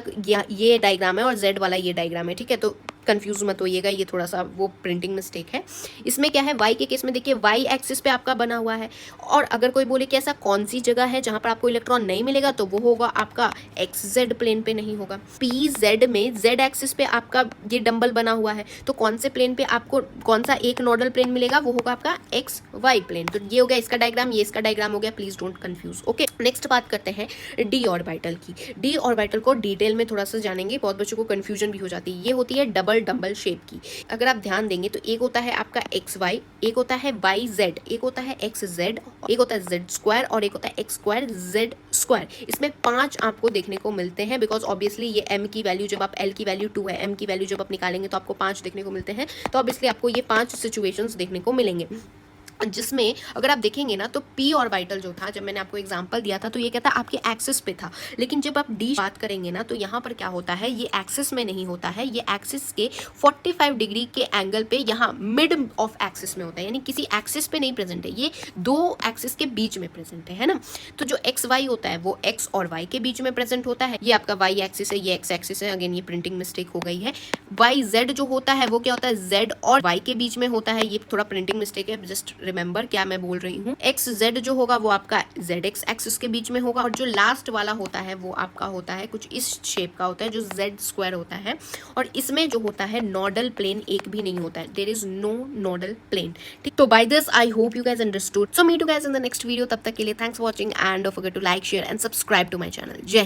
ये डायग्राम है और z वाला ये डायग्राम है, ठीक है। तो कंफ्यूज मत होइएगा, ये थोड़ा सा वो प्रिंटिंग मिस्टेक है। इसमें क्या है, y के केस में देखिए y एक्सिस पे आपका बना हुआ है, और अगर कोई बोले कि ऐसा कौन सी जगह है जहां पर आपको इलेक्ट्रॉन नहीं मिलेगा, तो वो होगा आपका xz प्लेन पे नहीं होगा। pz में z एक्सिस पे आपका ये डंबल बना हुआ है, तो कौन से प्लेन पे आपको कौन सा एक नोडल प्लेन मिलेगा, वो होगा आपका xy प्लेन। तो ये हो गया इसका डायग्राम, ये इसका डायग्राम हो गया, please don't confuse. Okay, next बात करते हैं d ऑर्बिटल की। d ऑर्बिटल को डिटेल में थोड़ा सा जानेंगे, बहुत बच्चों को कंफ्यूजन भी हो जाती है। ये होती है डबल शेप की। अगर आप ध्यान देंगे तो एक होता है आपका xy, एक होता है yz, एक होता है xz, एक होता है z स्क्वायर और एक होता है x स्क्वायर z स्क्वायर। इसमें 5 आपको देखने को मिलते हैं, बिकॉज ऑब्वियसली ये m की वैल्यू जब आप l की वैल्यू 2 है, m की वैल्यू जब आप निकालेंगे तो आपको 5 देखने को मिलते हैं। तो ऑब्वियसली आपको ये 5 सिचुएशंस देखने को मिलेंगे, जिसमें अगर आप देखेंगे ना तो p ऑर्बिटल जो था, जब मैंने आपको एग्जांपल दिया था तो ये कहता आपके एक्सिस पे था, लेकिन जब आप d बात करेंगे ना तो यहाँ पर क्या होता है, ये एक्सिस में नहीं होता है, ये एक्सिस के 45 डिग्री के एंगल पे यहाँ मिड ऑफ एक्सिस में होता है, यानी किसी एक्सिस पे नहीं प्रेजेंट है, ये 2 एक्सिस के बीच में प्रेजेंट है ना। तो जो एक्स वाई होता है वो x और y के बीच में प्रेजेंट होता है। ये आपका y एक्सिस है, ये x एक्सिस है, अगेन ये प्रिंटिंग मिस्टेक हो गई है। yz जो होता है वो क्या होता है, z और y के बीच में होता है, ये थोड़ा प्रिंटिंग मिस्टेक है, जस्ट रिमेंबर क्या मैं बोल रही हूँ। एक्स जेड जो होगा वो आपका जेड एक्स एक्सिस के बीच में होगा, और जो लास्ट वाला होता है वो आपका होता है कुछ इस शेप का होता है, जो जेड स्क्वायर होता है। और इसमें जो होता है नोडल प्लेन एक भी नहीं होता है, there is no nodal plane. ठीक, तो by this I hope you guys understood. So meet you guys in the next video. तब तक के लिए thanks for watching and don't forget to like, share and subscribe to my channel. जय